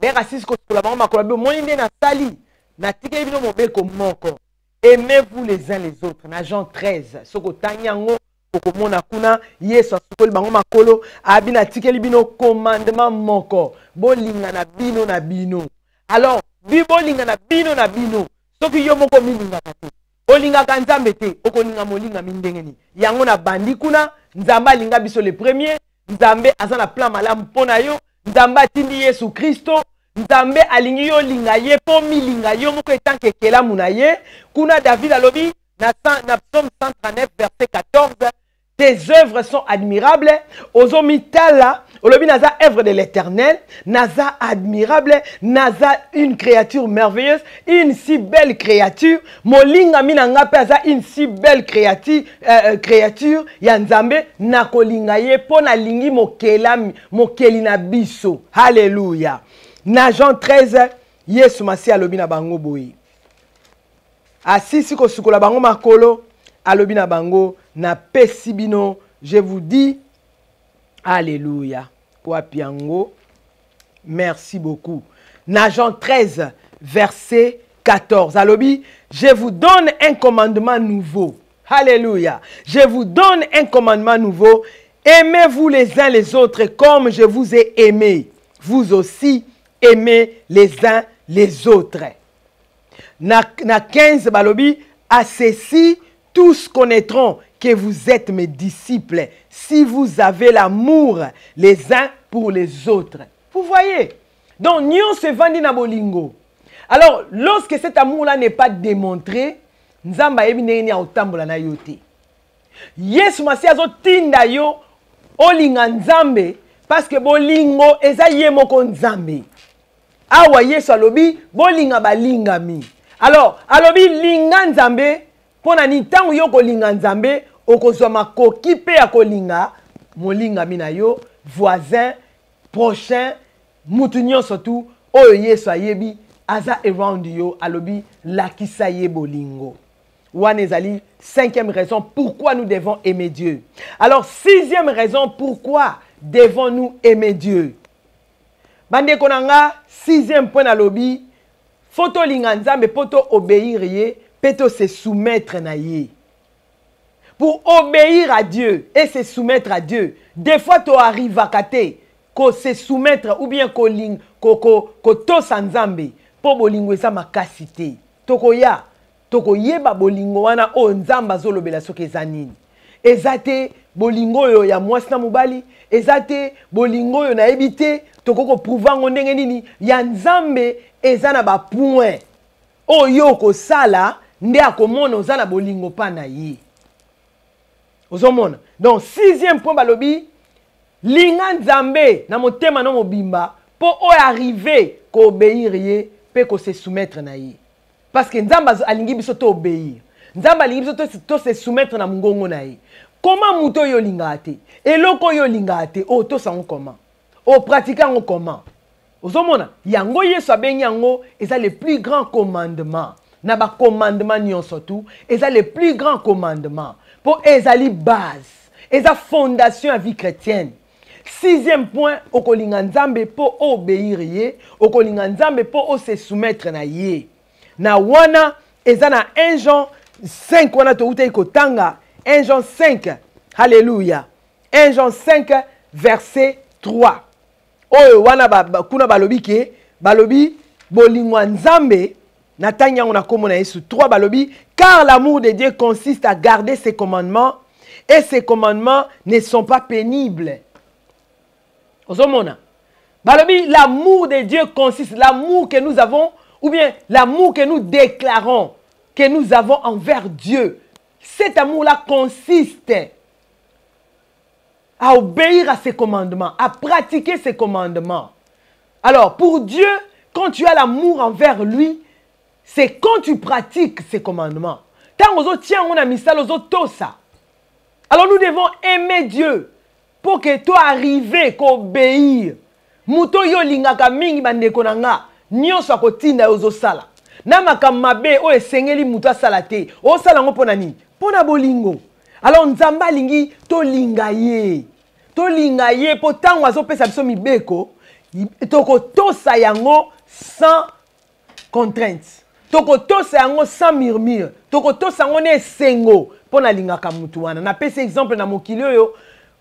beka sisi ko sukola bango makolo be moni nde na sali na tikeli bino mobeko moko aimez-vous les uns les autres na Jean 13 soko tangi yango okomona kuna Yesu asukoli bango makolo abina tikeli bino commandement moko bolinga na bino na bino. Alors bolinga na bino soki yo moko milinga te olinga ka Nzambe te okolinga molinga mindengeni yango na bandi kuna Nzambe alinga biso le premier Nzambe aza na plan malamu mpona yo Nzambe atindi Yesu Kristo Nzambe alingi yo linga ye po milinga yo moko etanke ekelamu na ye kuna David alobi na Psaume 139 verset 14 tes œuvres sont admirables. Ozomitala, olobi naza œuvre de l'Éternel, naza admirable, naza une créature merveilleuse, une si belle créature. Molinga minanga peza une si belle créature. Yanzambe nakolinga ye pona lingi mokeli na biso. Alléluia. Na Jean 13, Yesu masi alobi na bango boyi. Asisi ko sukola bango makolo, alobi na bango na pesibino, je vous dis, alléluia. Kwa piango, merci beaucoup. Na Jean 13, verset 14. Alobi, je vous donne un commandement nouveau. Alléluia. Je vous donne un commandement nouveau. Aimez-vous les uns les autres comme je vous ai aimé. Vous aussi, aimez les uns les autres. Na 15, balobi, à ceci, tous connaîtront que vous êtes mes disciples si vous avez l'amour les uns pour les autres. Vous voyez? Donc, nous se vendons na bolingo. Alors, lorsque cet amour-là n'est pas démontré, Nzamba ebineni autambola na yote. Yesu masi azo tinda yo olinga Nzambe parce que bolingo eza ye moko Nzambe. Awa Yesu alobi bolinga balingami. Alors, alobi linga Nzambe pona ni tangu yo kolinga Nzambe okozwa makoki pe ya kolinga molinga mina yo voisin prochain mutu nyonso tu oyo Yesu ayebi aza around yo alobi lakisa ye bolingo. Wana ezali cinquième raison pourquoi nous devons aimer Dieu. Alors sixième raison pourquoi devons-nous aimer Dieu. Bande konanga sixième point na lobi photo linga Nzambe poto obéir ye peto se soumettre na ye. Pour obéir à Dieu et se soumettre à Dieu, des fois tu arrives à kate ko se soumettre ou bien ko ling ko to sanzambe po bolingo esa makasite. Tokoya tokoyeba bolingo wana o Nzamba zolobela soki eza nini. Ezate bolingo yo ya mwasi na mobali, ezate bolingo yo na ebite tokoko prouvango ndenge nini ya Nzambe eza na ba point. Oyo ko sala nde akomona oza na bolingo pa na ye. Ozomona. Donc sixième point balobi linga Nzambe na motema na mobimba po o arriver ko obéir ye pe ko se soumettre na ye. Parce que Nzamba alingi biso to obéir. Nzamba alingi biso to se soumettre na ngongo na ye. Comment muto yo linga ate? Eloko yo linga ate o to sango comment? O pratiquant comment? Ozomona. Yango Yesu abengi yango eza le plus grand commandement. Na ba commandement nyonso tout, eza le plus grand commandement. Pour ezali base, eza fondation à vie chrétienne. Sixième point, okolinga Nzambe pour obéir ye, okolinga Nzambe pour se soumettre na ye. Na wana eza na 1 Jean 5 wana to uta ikotanga 1 Jean 5. Alléluia. 1 Jean 5 verset 3. Oyo wana kuna balobi ke balobi bolingwa Nzambe Natanya on a comme Yesu 3 balobi car l'amour de Dieu consiste à garder ses commandements et ses commandements ne sont pas pénibles. Ozomona. Balobi l'amour de Dieu consiste l'amour que nous avons ou bien l'amour que nous déclarons que nous avons envers Dieu. Cet amour-là consiste à obéir à ses commandements, à pratiquer ses commandements. Alors pour Dieu, quand tu as l'amour envers lui, c'est quand tu pratiques ces commandements. Alors nous devons aimer Dieu pour que toi arrives à obéir. Muto yo lingaka mingi bandeko nanga nyonso akotinda ozo sala. na makambo mabe oyo esengeli mutu asala te osala yango mpo na nini? Mpo na bolingo. Alors nzambe alingi tolinga ye mpo ntango azopesa biso mibeko tokotosa yango sans contrainte, tokotosa yango sans murmure, tokotosa yango na esengo mpo nalingaka mutu wana. Napesi exemple na mokili oyo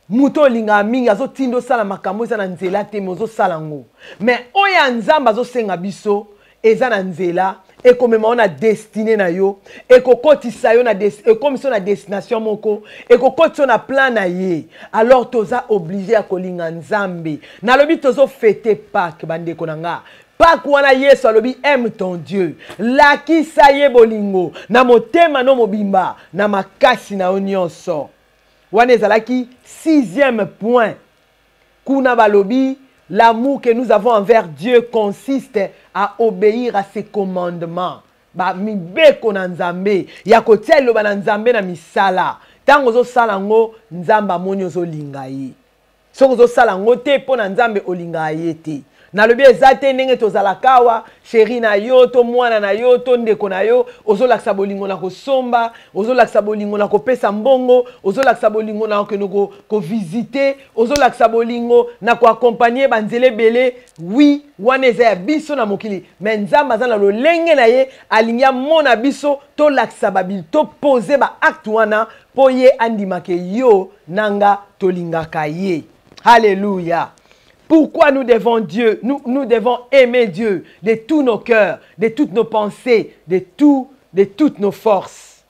mutu olingaka mingi azotinda osala makambo eza na nzela te me ozosala yango, mais oyo ya nzambe azosenga biso eza na nzela ekomema yo na destine na yo, ekokotisa yo ekomisa na destination moko, ekokotisa yo na plan na ye. Alors toza obligé ya kolinga nzambe. Nalobi tozo fete Pâques bandeko na nga. Pâques wana Yesu alobi aime ton Dieu. Lakisa ye bolingo na motema no mobimba na makasi na yo nyonso. Wana ezalaki 6e point. Kuna balobi l'amour que nous avons envers Dieu consiste à obéir à ses commandements. Ba mibeko na nzambe ya kotia loba na nzambe na misala. Tango zo sala ngo nzamba monyo zo linga ye. Soko zo sala ngo te po na nzambe olinga ye te. Nalobi ezate ndenge tozalaka wa chéri na yo to mwana na yo to ndeko na yo ozolakisa bolingo na kosomba, ozolakisa bolingo na kopesa mbongo, ozolakisa bolingo na ko visiter, ozolakisa bolingo na ko accompagner banzele belé. Oui, wana eza ya biso na mokili, mais nzamba za na lolenge na ye alingia mona biso to lakisa babil to poser ba acte wana po ye andimake yo nanga tolingaka ye. Alléluia. Pourquoi nous devons Dieu, nous devons aimer Dieu de tous nos cœurs, de toutes nos pensées, de toutes nos forces.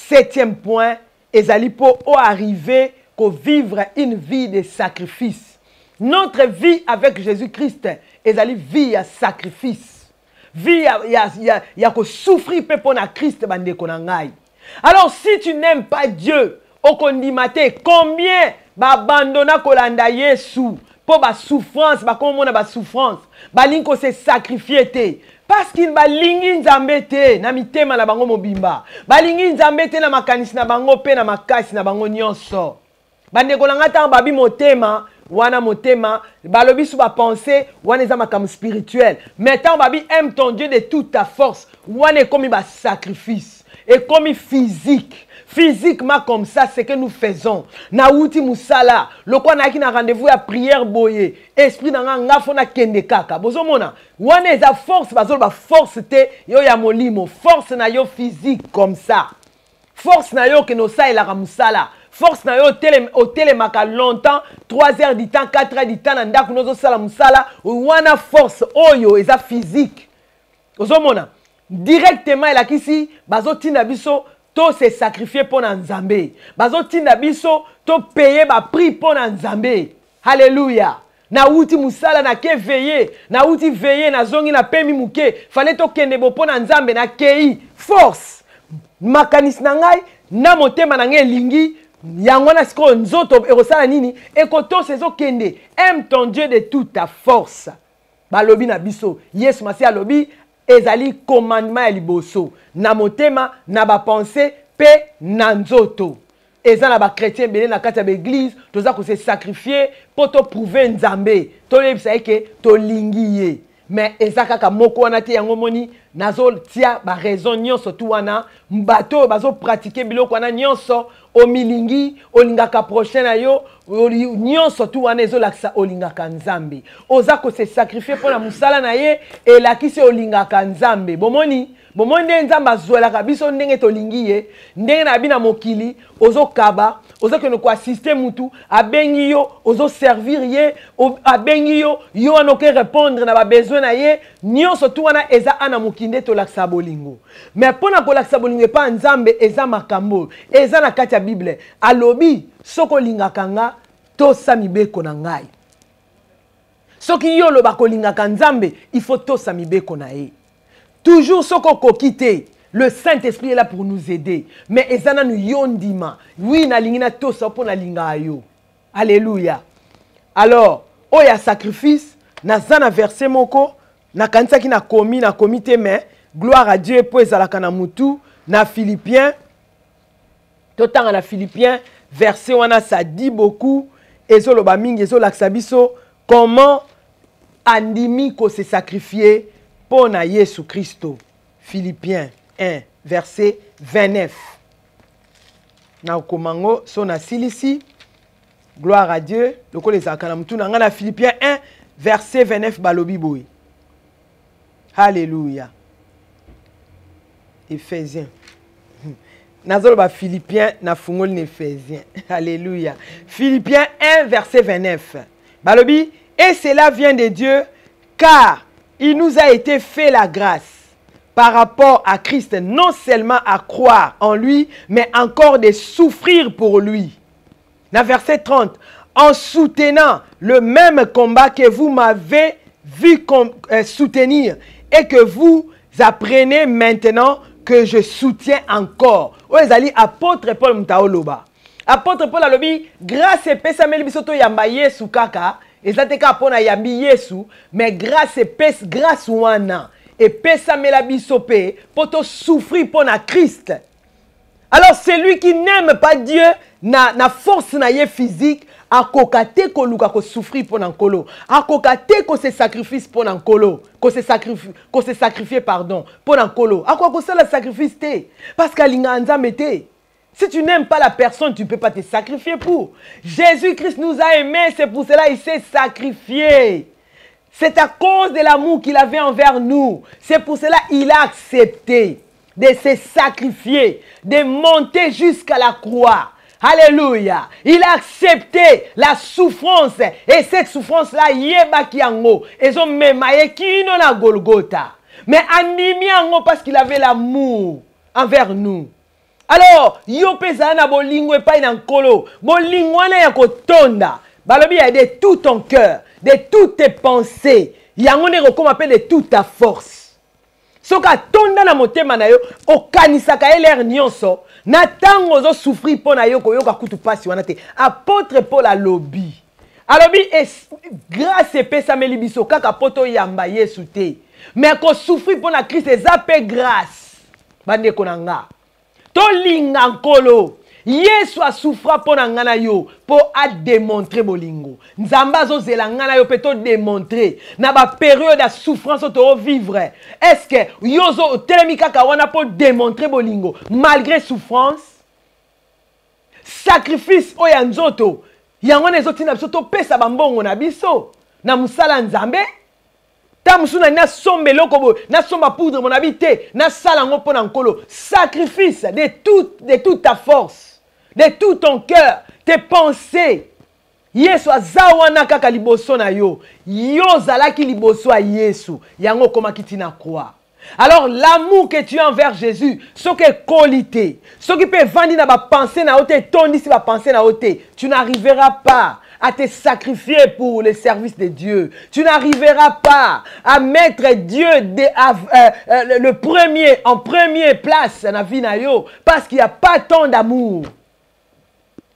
7e point, ezali po o arriver qu'au vivre une vie de sacrifice. Notre vie avec Jésus-Christ, ezali vie à sacrifice. Vie ya ko souffrir pe pour na Christ bandeko na ngai. Alors si tu n'aimes pas Dieu, au kondimate combien ba abandonna kolanda Yesu? Pour ba souffrance, ba comment ba souffrance, ba linko se sacrifier te parce qu'il ba lingi nzambe te na mitema na bango mobimba, ba lingi nzambe te na makanisi na bango pe na makasi na bango nyonso. Bande kolanga ta babi motema wana motema balobi su ba penser wana eza makam spirituel, mais tant babi aime ton Dieu de toute ta force wana comme ba sacrifice et comme physique. Physiquement comme ça, c'est que nous faisons. Na outi musala, le quoi na ki na rendez-vous à prière boye, esprit na nga fona kende kaka. Bozo mona, wane za force bazol ba force te yo ya molimo, force na yo physique comme ça. Force na yo que no sa ila musala. Force na yo au télémaka longtemps, 3 heures du temps, 4 heures du temps na ndaku nozo sala musala, wana force oyo eza physique. Bozo mona, directement ila kisi bazo tina biso to se sacrifier pour Nzambe. Bazo tinda biso to payer ba prix pour Nzambe. Alléluia. Na uti musala na ke veiller, na uti veiller na zongi na pemi muke. Fallait to kende bo pour Nzambe na kei force. Makanis na ngai na motema na ngai lingi yango na siko nzoto erosala nini ekoto sezo kende. Aime ton Dieu de toute ta force. Balobi na biso. Yesu masi alobi ezali commandement ya liboso na motema na ba pensée pe na nzoto eza na ba chrétien belé na kati ya église toza ko se sacrifier pour to prouver nzambe to lebisa eke to lingiye mais eza kaka moko wana te yango moni nazo tia ba raison nyonso tu wana mbato bazo pratiquer biloko wana nyonso o milingi olingaka prochain na yo nyonso tu wana ezolakisa olingaka nzambe oza ko se sacrifier pour la musala na ye elakisi olingaka nzambe bomoni nde nzambe azwelaka biso ndenge tolingi ye ndenge na bina mokili ozokaba ozokende ko assister mutu abengi yo ozoservir ye abengi yo yo wana oke répondre na ba besoin na ye nyonso tu wana eza ana mokinde tolakisa bolingo mais pona kolakisa bolingo epa nzambe eza makambo eza na kati ya Bible alobi soko lingaka nga tosa mibeko na ngai soki yo loba kolingaka nzambe il faut tosa mibeko na ye. Toujours soko kokite, le Saint-Esprit est là pour nous aider. Mais ezana nu yondima. Oui, na lingina tosa po na linga yo. Alléluia. Alors, oya sacrifice, na zana verset moko, na kanisa ki na komite mais gloire à Dieu po ezalaka na mutu, na Philippiens. Totanga na Philippiens, verset wana ça dit beaucoup, ezoloba mingi ezolakisa biso comment andimi ko se sacrifier pour na Yesu Christo. Philippiens 1, verset 29. Na komango son asili ici. Gloire à Dieu. Loko les akanamutu na Philippiens 1, verset 29 balobi boy. Alléluia. Éphésiens. Nazolo ba Philippiens na fungol n'Éphésiens. Alléluia. Philippiens 1, verset 29. Balobi, et cela vient de Dieu, car il nous a été fait la grâce par rapport à Christ, non seulement à croire en lui, mais encore de souffrir pour lui. Dans verset 30, en soutenant le même combat que vous m'avez vu soutenir et que vous apprenez maintenant que je soutiens encore. Oezali apôtre Paul Mtaoloba. Apôtre Paul alobi, grâce et paix sameli bisoto yamba Yesu kaka, ezateka pona yambi Yesu, mais grâce et paix grâce wana. Et pesa mela bisope poto souffrir pour na Christ. Alors celui qui n'aime pas Dieu na force na ye physique a kokate ko luka ko souffrir pour nankolo, a kokate ko se sacrifice pour nankolo, ko se sacrifier pardon pour nankolo, a ko ça le sacrifice te parce qu'alinga nzambe te. Si tu n'aimes pas la personne, tu ne peux pas te sacrifier pour. Jésus-Christ nous a aimés, c'est pour cela qu'il s'est sacrifié. C'est à cause de l'amour qu'il avait envers nous. C'est pour cela qu'il a accepté de se sacrifier, de monter jusqu'à la croix. Alléluia. Il a accepté la souffrance. Et cette souffrance-là, yeba kiango. Et son memaye qui non la Golgotha. Mais animi ango parce qu'il avait l'amour envers nous. Alors, yo pesa na bolingo epai na nkolo. Bolingo na ya kotonda. Balobi ya de tout ton cœur, de toutes tes pensées. Yango ne comme appelle de toute ta force. Soka tonda na motema na yo, okanisaka eler nyonso. Na tango zo souffrir pona yo ko yoka kutu pasi wana te. Apôtre Paul alobi. Alobi grâce et paix sameli biso kaka poto yamba Yesu te. Mais ko souffrir pona Christ ezape grâce. Bande konanga. To linga nkolo. Yesu a souffra pour ngana yo pour a démontrer bolingo. Nzamba zo zela ngana yo peut démontrer na ba période de souffrance to vivre. Est-ce que yozo telemika ka wana pour démontrer bolingo malgré souffrance? Sacrifice o ya nzoto. Yango na ezotina biso to pesa bambongo na biso na musala nzambe. Ta musuna na sombe lokobo na somba poudre mon habité na sala ngo pona nkolo. Sacrifice de toute ta force. De tout ton cœur, tes pensées. Yesu azawana kaka liboso na yo. Yo zalaki liboso a Yesu. Yango koma kitina croix. Alors l'amour que tu as envers Jésus, ce qui est qualité, ce qui peut vendre na ba pensée na ote, tondi si ba pensée na ote, tu n'arriveras pas à te sacrifier pour le service de Dieu. Tu n'arriveras pas à mettre Dieu le premier en première place dans la vie na yo parce qu'il n'y a pas tant d'amour.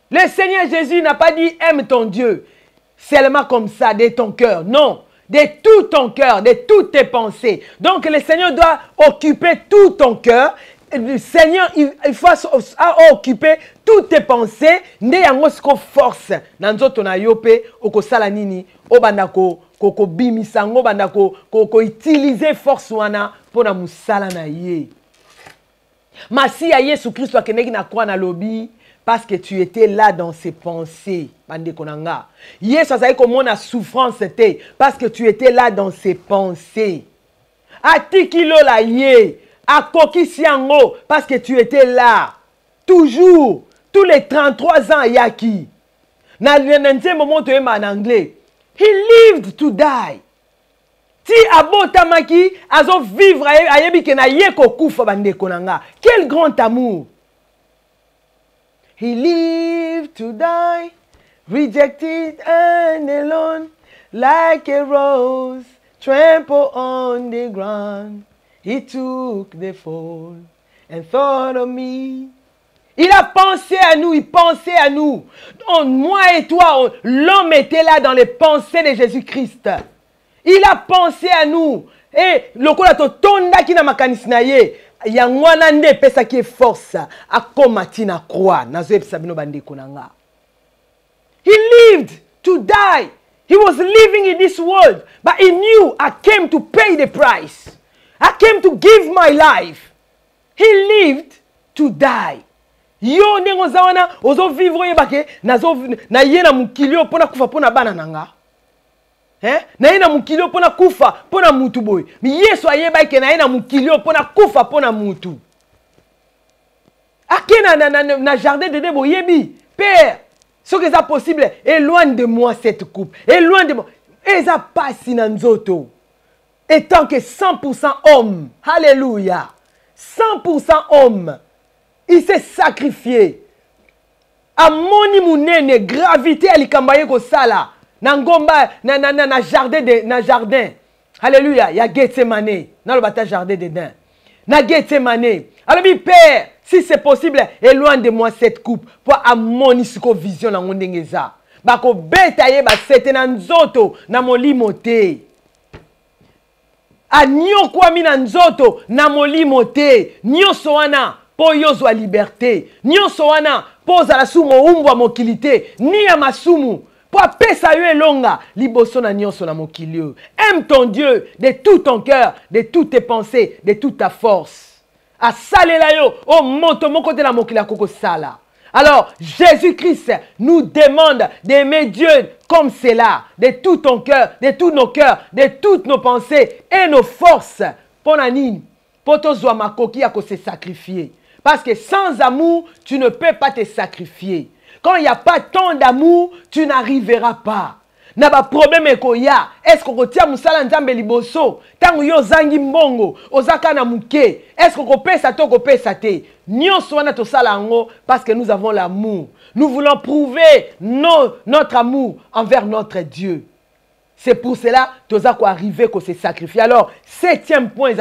Le Seigneur Jésus n'a pas dit aime ton Dieu seulement comme ça, de ton cœur. Non, de tout ton cœur, de toutes tes pensées. Donc le Seigneur doit occuper tout ton cœur. Le Seigneur, il faut occuper toutes tes pensées. Ne yango siko force. Nanzoto na yope oko sala nini obandako koko bimisango bandako koko utiliser force wana pona musala na ye. Masi ya Yesu Kristo akeneki na croix na lobi. Parce que tu étais là dans ses pensées. Bande konanga. Yesu azali komona souffrance te. Parce que tu étais là dans ses pensées. Atikilo la ye. Akokisi yango. Parce que tu étais là. Toujours. Tous les 33 ans yaki. Na moment tu es en anglais. He lived to die. Ti abotamaki azo vivre ayebi ke na ye kokufa bande konanga. Quel grand amour. He lived to die, rejected and alone, like a rose trampled on the ground. He took the fall and thought of me. Il a pensé à nous, il pensait à nous. Donc, moi et toi, l'homme était là dans les pensées de Jésus-Christ. Il a pensé à nous. Et le kola to tonda ki na makanisi na ye. Yangwana nde pesa ki force a komati na croix na zo epesa bino bande konanga. He lived to die. He was living in this world, but he knew I came to pay the price. I came to give my life. He lived to die. Yo ndenge zawana ozo vivre yebake na ye na mukilio pona kufa pona bana nanga. Na ye na mukilio pona kufa pona mutu boy. Mi Yesu ayeba ke na ye na mukilio pona kufa pona mutu. Ake na jardin de Debo yebi. Père, ce que c'est possible, éloigne de moi cette coupe. Éloigne de moi. Et ça passe dans nzoto. Étant que 100% homme. Alléluia. 100% homme. Il s'est sacrifié. Amoni munene gravité alikambaye ko sala. Nangomba na jardin. Alléluia. Ya Gethsemane. Na le bata jardin d'Éden. Na Gethsemane. Alors Père, si c'est possible, éloigne de moi cette coupe pour amoni siko vision na ngondengeza. Bako beta ye ba sete na nzoto na molimo te. Anyo kwa mi na nzoto na molimo te. Nyonso wana po yozwa liberté. Nyonso wana po za la sumo umbwa mokilité. Ni ya masumu. Po apesa yo elonga liboso na nyonso na mokilio. Aime ton Dieu de tout ton cœur, de toutes tes pensées, de toute ta force. A salela yo o moto moko te la mokila koko sala. Alors, Jésus-Christ nous demande d'aimer Dieu comme cela, de tout ton cœur, de tous nos cœurs, de toutes nos pensées et nos forces. Ponanine, poto zwa makoki ya ko se sacrifier. Parce que sans amour, tu ne peux pas te sacrifier. Quand il n'y a pas tant d'amour, tu n'arriveras pas. Na ba problème eko ya, est-ce qu'on retient musala nzambe liboso? Tangu yo zangi mbongo, ozaka na muke. Est-ce qu'on pesa to ko pesa te? Nyonso wana to sala ngo parce que nous avons l'amour. Nous voulons prouver notre amour envers notre Dieu. C'est pour cela que nous avons arrivé à se sacrifier. Alors, 7e point,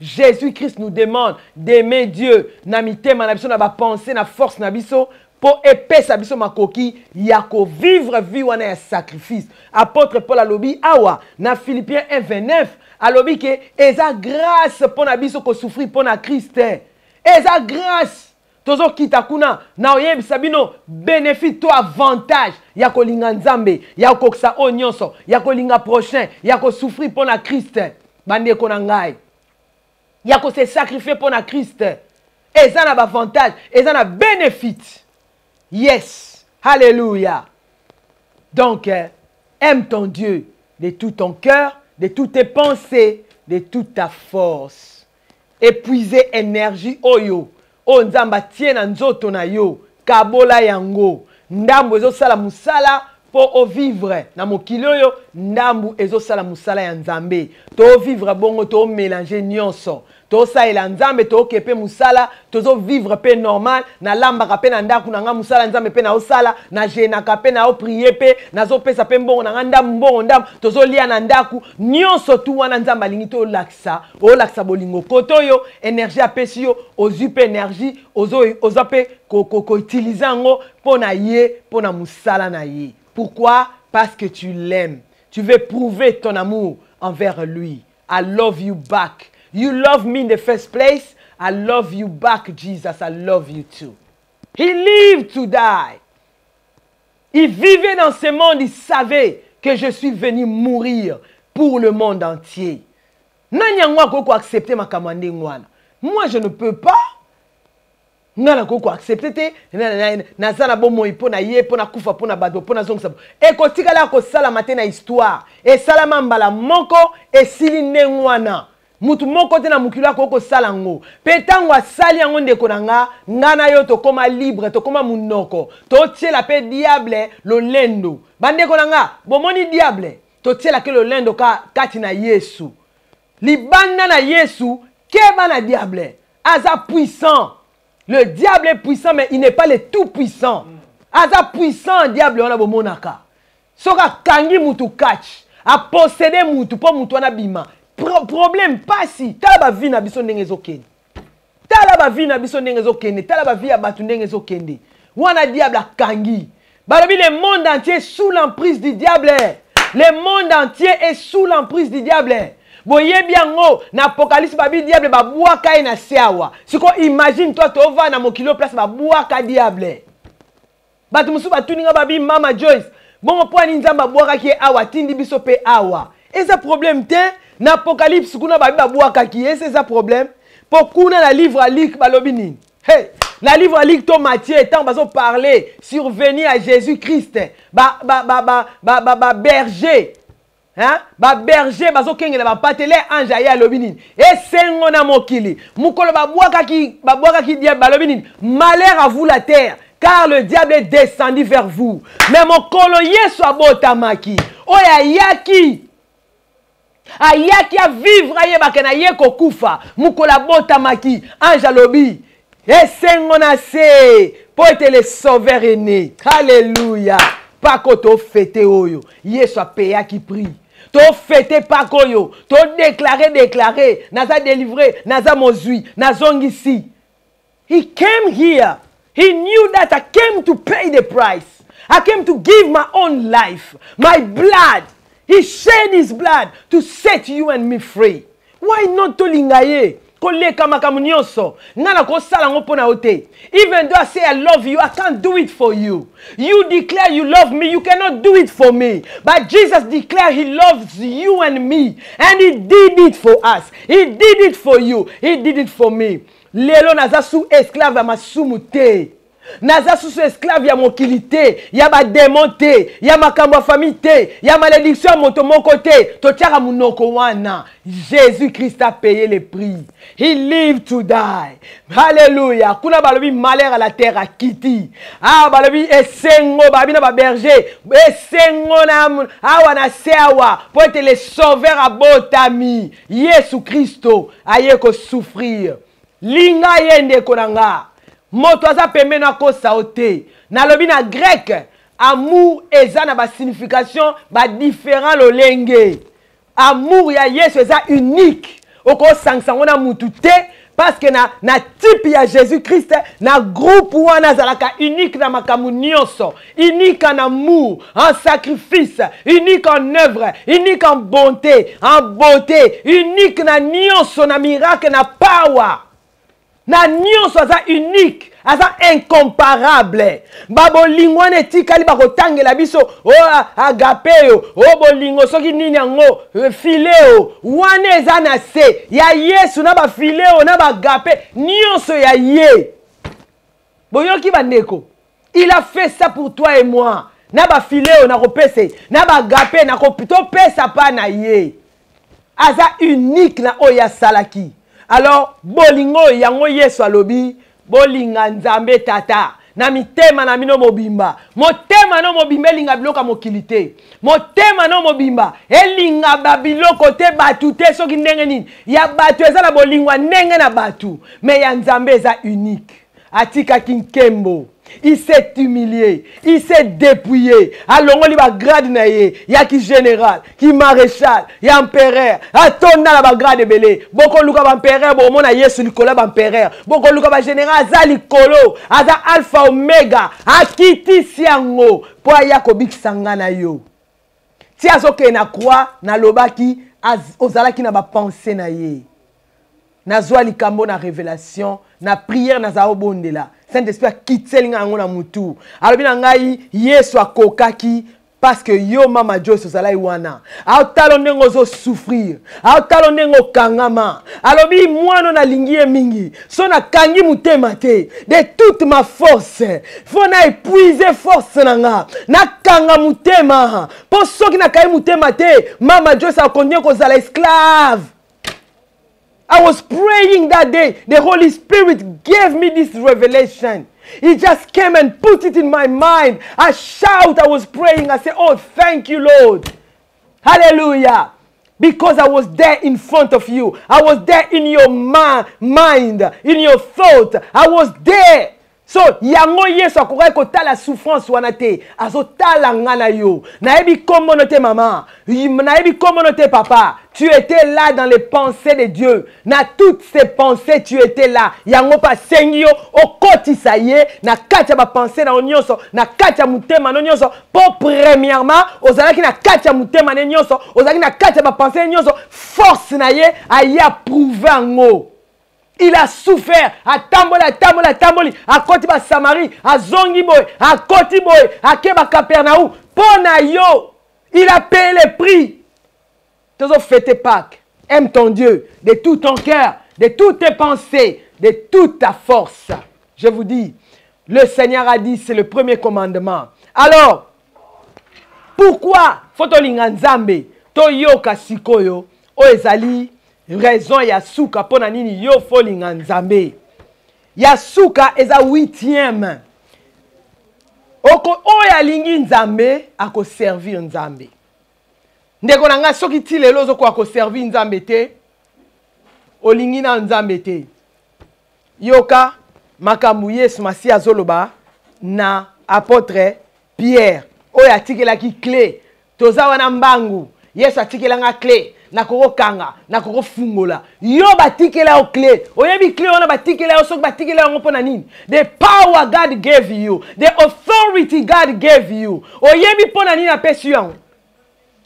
Jésus-Christ nous demande d'aimer Dieu. Namité, manabiso, na ba pensée, na force, nabiso. Pour épaisser sa biso makoki, yako vivre vie wana ya sacrifice. Apôtre Paul alobi awa na Philippiens 1:29 alobi ke eza grâce pour na biso ko souffrir pour na Christ. Eza grâce tozo kita kuna na oyebi sabino bénéfice to avantage yako linga nzambe yako koksa onyonso yako linga prochain yako souffrir pour na Christ. Bande ko na ngai. Yako se sacrifier pour na Christ. Eza na avantage, eza na bénéfice. Yes, alléluia. Donc, aime ton Dieu de tout ton cœur, de toutes tes pensées, de toute ta force. Épuiser énergie oyo. O nzamba tie na nzoto na yo. Kabola yango. Ndambu ezo sala musala pour vivre. Na mokili oyo, ndambu ezo sala musala ya nzambe. To vivre bongo, to mélanger nyonso. To sa ela nzambe to kepe musala tozo vivre pe normal na lamba ka pe na ndaku na nga musala nzambe pe na osala na jena ka pe na o prier pe na zo pesa pe mbongo na nga ndambo ndam tozo lia na ndaku nyonso tu wana nzamba lingi to laksa bolingo koto yo énergie apesi yo ozu pe énergie ozo pe ko utiliser ngo pona ye pona musala na ye. Pourquoi? Parce que tu l'aimes. Tu veux prouver ton amour envers lui. I love you back. You love me in the first place. I love you back, Jesus. I love you too. He lived to die. Il vivait dans ce monde. Il savait que je suis venu mourir pour le monde entier. Nanyangwa koko accepter ma kamande ngwana. Moi, je ne peux pas. Ngana koko accepter te. Nazana bomo ipo na ye, po na kufa, po na bado, po na zong sabo. E kotika la ko sala matin na histoire. E salama mbala moko e silinde ngwana. Mutu moko te na mukila koko salango. Petango asali yango ndeko nanga, ngana yo to koma libre, to koma munoko. To tiela pe diable lo lendo. Bandeko nanga, bomoni diable, to tiela ke lo lendo kati na Yesu. Libanda na Yesu, keba na diable. Aza puissant. Le diable est puissant, mais il n'est pas le tout puissant. Aza puissant, diable on a bomonaka. Soka kangi mutu catch. A posséder mutu po mutu wana bima. Problème pas si tala ba vie na biso ndenge ezokende. Tala ba vie na biso ndenge ezokende, tala ba vie ya batu ndenge ezokende. Wana diable kangi. Balobi le monde entier est sous l'emprise du diable. Le monde entier est sous l'emprise du diable. Boye biango na Apocalypse babi diable ba buaka na seawa. Siko imagine toi to va na mokilo place ba buaka diable. Batu musu batuninga babi Mama Joyce. Bon point nzamba buaka ki awa tindi biso pe awa. Et ce problème te Na Apocalypse kuna ba bwaka ki, c'est ça problème. Pourquoi na livre à Luc balobi nini? Hey, la livre à Luc to Matthieu étant bazo parler sur venir à Jésus-Christ. Berger. Hein? Ba berger bazo kengela ba patele anja ya lobinini. Et sengo na mokili. Mukolo ba bwaka ki dia balobinini. Malheur à vous la terre, car le diable est descendu vers vous. Mais mokolo yesu abotamaki. Oya yaki. Ayaki a vivre aye bakena ye kokufa. Mukolo abotamaki anja lobi. Et sengo na se pour être le sauveur aîné. Alléluia. Pas que tu fêtes oyo. Yesu a payé qui prie. To fêté pas koyo, to déclaré, naza délivré, naza mozui, nazongisi. He came here. He knew that I came to pay the price. I came to give my own life, my blood. He shed his blood to set you and me free. Why not to lingaye? Even though I say I love you, I can't do it for you. You declare you love me, you cannot do it for me. But Jesus declared he loves you and me. And he did it for us. He did it for you. He did it for me. Lelo nazasu esclave ya masumu te. Nazasu esclave ya mokilité, ya ba démonté, ya makambo famille te, ya malédiction moto moko te, to tiaka munoko wana. Jésus-Christ a payé le prix. He lived to die. Alléluia. Kuna balobi malheur à la terre à Kiti. Ah balobi esengo babina ba berger, esengo na awa na sewa pour être le sauveur à botami. Yesu Christo aye ko souffrir. Linga yende konanga. Moto aza pemeno akosa ote. Na lobi na grec, amour eza na ba signification ba différent lolenge. Amour ya Yesu eza unique. Oko sangsango na mutu te parce que na type ya Jésus-Christ na groupe wana zalaka unique na makambo nyonso, unique en amour, en sacrifice, unique en œuvre, unique en bonté, unique na nyonso na miracle na power. Na nyonso aza unique, aza incomparable. Babo lingwane tikali bako tangela biso o agapeo, o bolingo soki nini yango fileo, wane eza na se ya Yesu na ba fileo na ba agape nyonso ya ye. Boyoki bandeko, il a fait ça pour toi et moi. Na ba fileo na kopese, na ba agape na kopito pesa pa na ye. Aza unique na oya salaki. Alors, bolingo yango Yesu alobi, bolinga nzambe tata. Na mitema na mino mobimba. Motema no mobimba elinga biloko mokilité. Motema no mobimba elinga babiloko te batu te soki ndenge nini. Ya batu eza na bolingwa ndenge na batu. Mais ya nzambe eza unique. Atika kinkembo. Il s'est humilié, il s'est dépouillé. Alors, il va grade naie, ya ki général, ki maréchal, ya empereur. Atonna la ba grade belé. Boko luka ba empereur, bo mona Yesu likola ba empereur. Boko luka ba général, za likolo, aza alpha omega, akiti siango, po ya kobik sangana yo. Ti azoke na croix, na lobaki, ozalaki na ba pensée na ye. Na zwa likambo na révélation, na prière na za obondela. Saint-Esprit a quitté l'ingangona mutu. Alors bien ngai Yesu akokaki parce que yo mama Joyce ozala iwana. Ao talondengo zo souffrir. Ao talondengo kangama. Alors bi mwana na lingie mingi. So na kangi mutema te. De toute ma force. Faut na épuiser force nanga. Na kanga mutema. Pour ceux qui na kai mutema te, mama Joyce a continué kozala esclave. I was praying that day. The Holy Spirit gave me this revelation. He just came and put it in my mind. I shout, I was praying. I said, oh, thank you, Lord. Hallelujah. Because I was there in front of you. I was there in your mind, in your thought. I was there. So, yango Yesu akokai kotala souffrance wana te, azotala ngana yo. Naebi komo no te maman, naebi komo no te papa. Tu étais là dans les pensées de Dieu. Na toutes ces pensées, tu étais là. Yango pa sengyo, okoti saye, na katia ba pensée na onyoso, na katia mutema na onyoso. Pour premièrement, ozalaki na katia mutema na onyoso, ozalaki na katia ba pensée na onyoso, force na ye, aye approuver ango. Il a souffert, à tamboli, à Koti ba Samarie, à Zongi boy, à Koti boy, à Keba Capernaum, Pona yo, il a payé le prix. Tozo fêté Pâques, Aime ton Dieu de tout ton cœur, de toutes tes pensées, de toute ta force. Je vous dis, le Seigneur a dit, c'est le premier commandement. Alors, pourquoi faut-on linganzambe to yoka sikoyo o ezali raison ya suka pona nini yo fo linganzambe ya suka eza 8e oko oya lingi nzambe ako servir nzambe ndeko nanga soki ti lelo zo ko ako servir nzambe te olingi na nzambe te yoka makambu Yesu masi azoloba na apôtre Pierre oya tikelaki clé toza wana mbangu Yesu atikelanga clé nakoko kanga nakoko fungola yo batikela o clé oyebi clé wana batikela yo soki batikela yango pona nini the power God gave you the authority God gave you oyebi pona nini apesi yango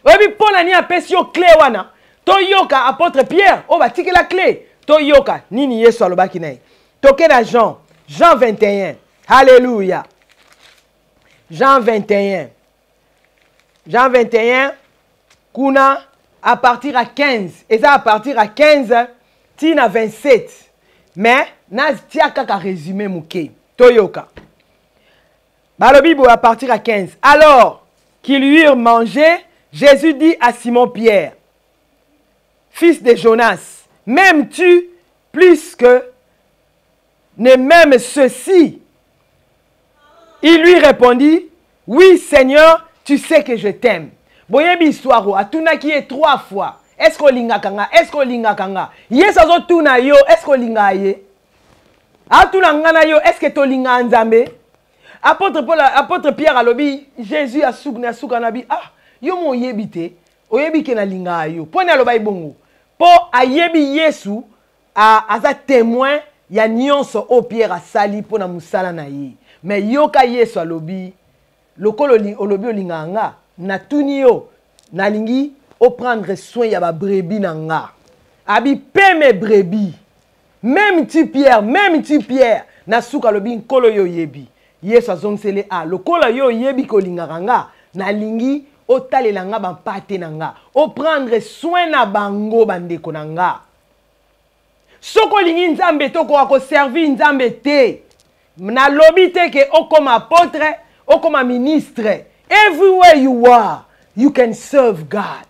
oyebi pona nini apesi yo clé wana to yoka apôtre Pierre o batikela clé to yoka nini Yesu alobaki naye toke na Jean 21 Alléluia Jean 21 kuna à partir à 15 et ça à partir à 15 tina 27 mais na tia kaka résumé muke toyoka balobi bo à partir à 15 alors qu'ils lui eurent mangé Jésus dit à Simon Pierre fils de Jonas m'aimes-tu plus que ne m'aime ceci? Il lui répondit oui Seigneur tu sais que je t'aime. Boyebi histoire atuna qui est 3 fois. Est-ce que linga kanga? Est-ce que linga kanga? Yes azo tuna yo, est-ce que linga ye? Atuna ngana yo, est-ce que to linga nzambe? Apôtre Pierre alobi Jésus a nabi ah yo mo yebite, oyebi ke na linga yo. Pone aloba ibongo. Po ayebi Yesu aza témoin ya nyonso o Pierre asali pona musala na ye. Mais yoka Yesu alobi lokolo olobi olinganga na tuni yo nalingi o prendre soin ya ba brebis nanga abi peme brebis même tu Pierre na suka lobi nkolo yo yebi Yesu azonsele a lokolo yo yebi ko linganga nalingi o talelanga ba pate nanga o prendre soin na bango bandeko nanga soko lingi nzambe to ko servir nzambe te na lobi te ke o comme apôtre ou comme un ministre, everywhere you are, you can serve God.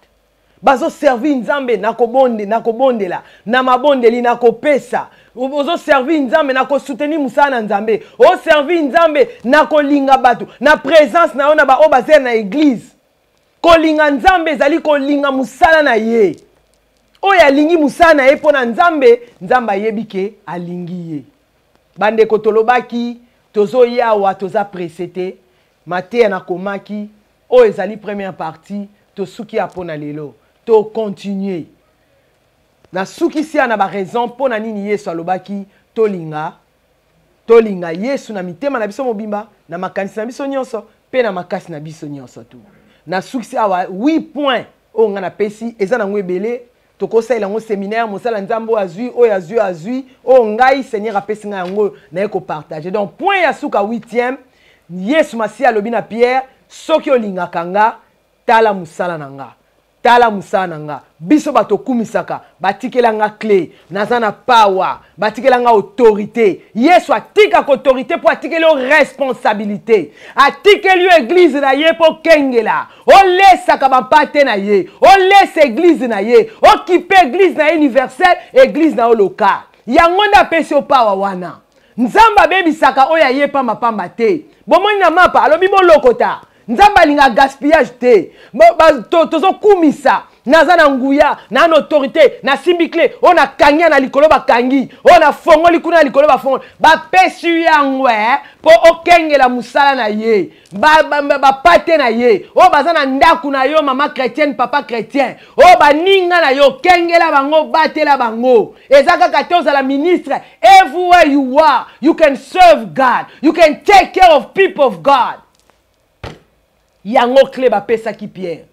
Bazo servir nzambe nakobonde la, na mabondeli nakopesa. Ozo servir nzambe nako soutenir musana nzambe. O servir nzambe nako linga batu, na présence na ona ba obazer na église. Ko linga nzambe zali ko linga musala na ye. Oya lingi musala na ye pona nzambe, nzamba yebike alingi ye. Bande kotolobaki tozo yawa toza précédé. Maté na komaki o ezali première partie to suki apona lelo to continuer na suki si na ba raison pona nini Yesu alobaki tolinga Yesu na mitema na biso mobimba na makanisi na biso nyonso pe na makasi na biso nyonso tu na suki si awa 8 points o nga na pesi eza na ngwebele to ko saila ngo séminaire mosala nzambo azui o ngai Seigneur apesi nga yango na eko partager donc point ya suka 8e Yesu masi alobi na Pierre soki olinga kanga tala musala nanga biso bato kumisaka batikelanga clé nazana power batikelanga autorité Yesu atika ko autorité pour atikelo responsabilité atikelo église na ye po kengela o lesaka bampate na ye o lesa église na ye o kipe église na universelle église na local yango nda pesi o power wana nzamba bebisaka oya ye pamba te bomoni na mapa alobi bolokota nzamba linga gaspillage te tozo kumisa naza na nguya na autorité na simbikle ona kanya na likolo bakangi ona fongoli kuna likolo bafongoli bapesi yango po okengela musala na ye bapate na ye o baza na ndaku na yo mama chrétienne papa chrétien o baninga na yo kengela bango batela bango eza kaka te ozala ministre everywhere you are you can serve God you can take care of people of God yango clé bapesaki Pierre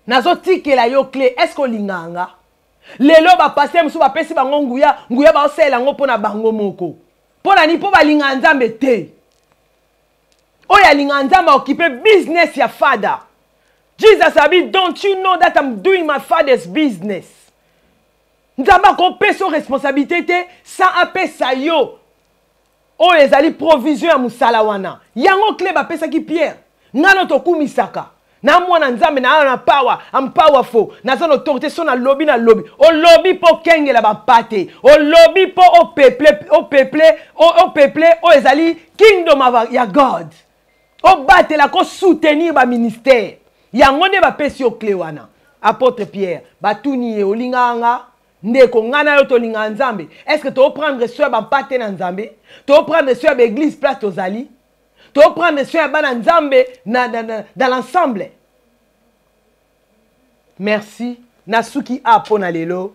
nazo tikela yo clé est-ce que linganga lelo ba passer musu ba pesi bango nguya ba osela ngo pona bango moko pona ni po ba linga nzambe te oya linga nzambe occupé business ya father Jesus abi don't you know that I'm doing my father's business Nzamba ko peso responsabilité sans apesa yo. O ezali provision ya musala wana. Yango clé ba pesa ki Pierre. Ngano to kumisaka. Na mwana nzambe na power, am powerful. Na zone autorité son na lobby na lobby. O lobby po kengela ba pate. O lobby po o peuple o ezali kingdom of ya God. O bate la ko soutenir ba ministère. Yango ne ba pesi o clé wana. Apôtre Pierre, batuni ye olinganga ndeko ngana yo to linga nzambe. Est-ce que tu vas prendre soin ba pate na nzambe? Tu vas prendre soin ba église place tozali? Tu vas prendre soin ba nzambe dans l'ensemble? Merci. Nasuki a pona lelo.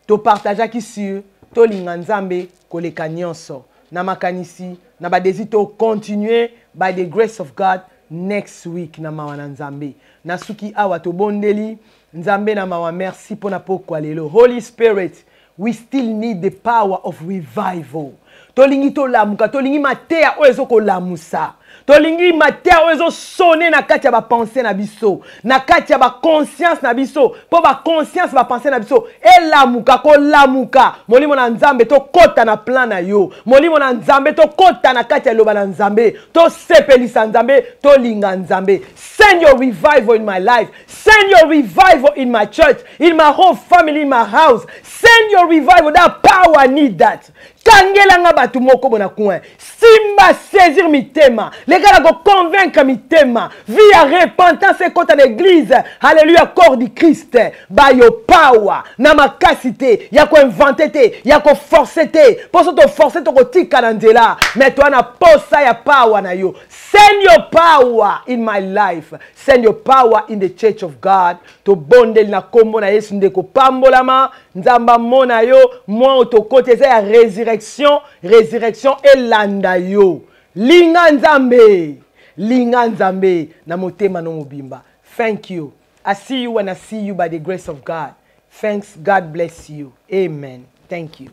To partager ki sur to linga nzambe koleka nyonso. Na makanisi na ba désir to continuer by the grace of God next week na mawana nzambe. Nasuki awa to bondeli nzambe na mawa merci pona pokwa lelo. Holy Spirit, we still need the power of revival. Tolingi to lamuka, tolingi matea oezo ko lamusa. Tolingi matea oezo sonner na kati ya ba pensée na biso, na kati ya ba conscience na biso, po ba conscience ba pensée na biso e lamuka ko lamuka. Molimo na nzambe to kota na plan na yo. Molimo na nzambe to kota na kati ya loba na nzambe. To sepelisa nzambe, to linga nzambe. Send your revival in my life. Send your revival in my church, in my whole family, in my house. Send your revival. That power, I need that. Kangela nga batu moko bona coin. Simba saisir mitema. Les gars go convaincre mitema. Via repentance et contre l'église. Alléluia, corps du Christ. By your power. Na makasite. Yako inventé te. Yako forcé te. Poso to forcé to kotika na nzela. Mais toi na posa ya power na yo. Send your power in my life. Send your power in the church of God. To bondel na kombo na Yesu ndeko pambolama. Nzamba mona yo. Moi to kote za ya résurrection elanda yo. Linga nzambe na motema no mobimba. Thank you. I see you when I see you by the grace of God. Thanks. God bless you. Amen. Thank you.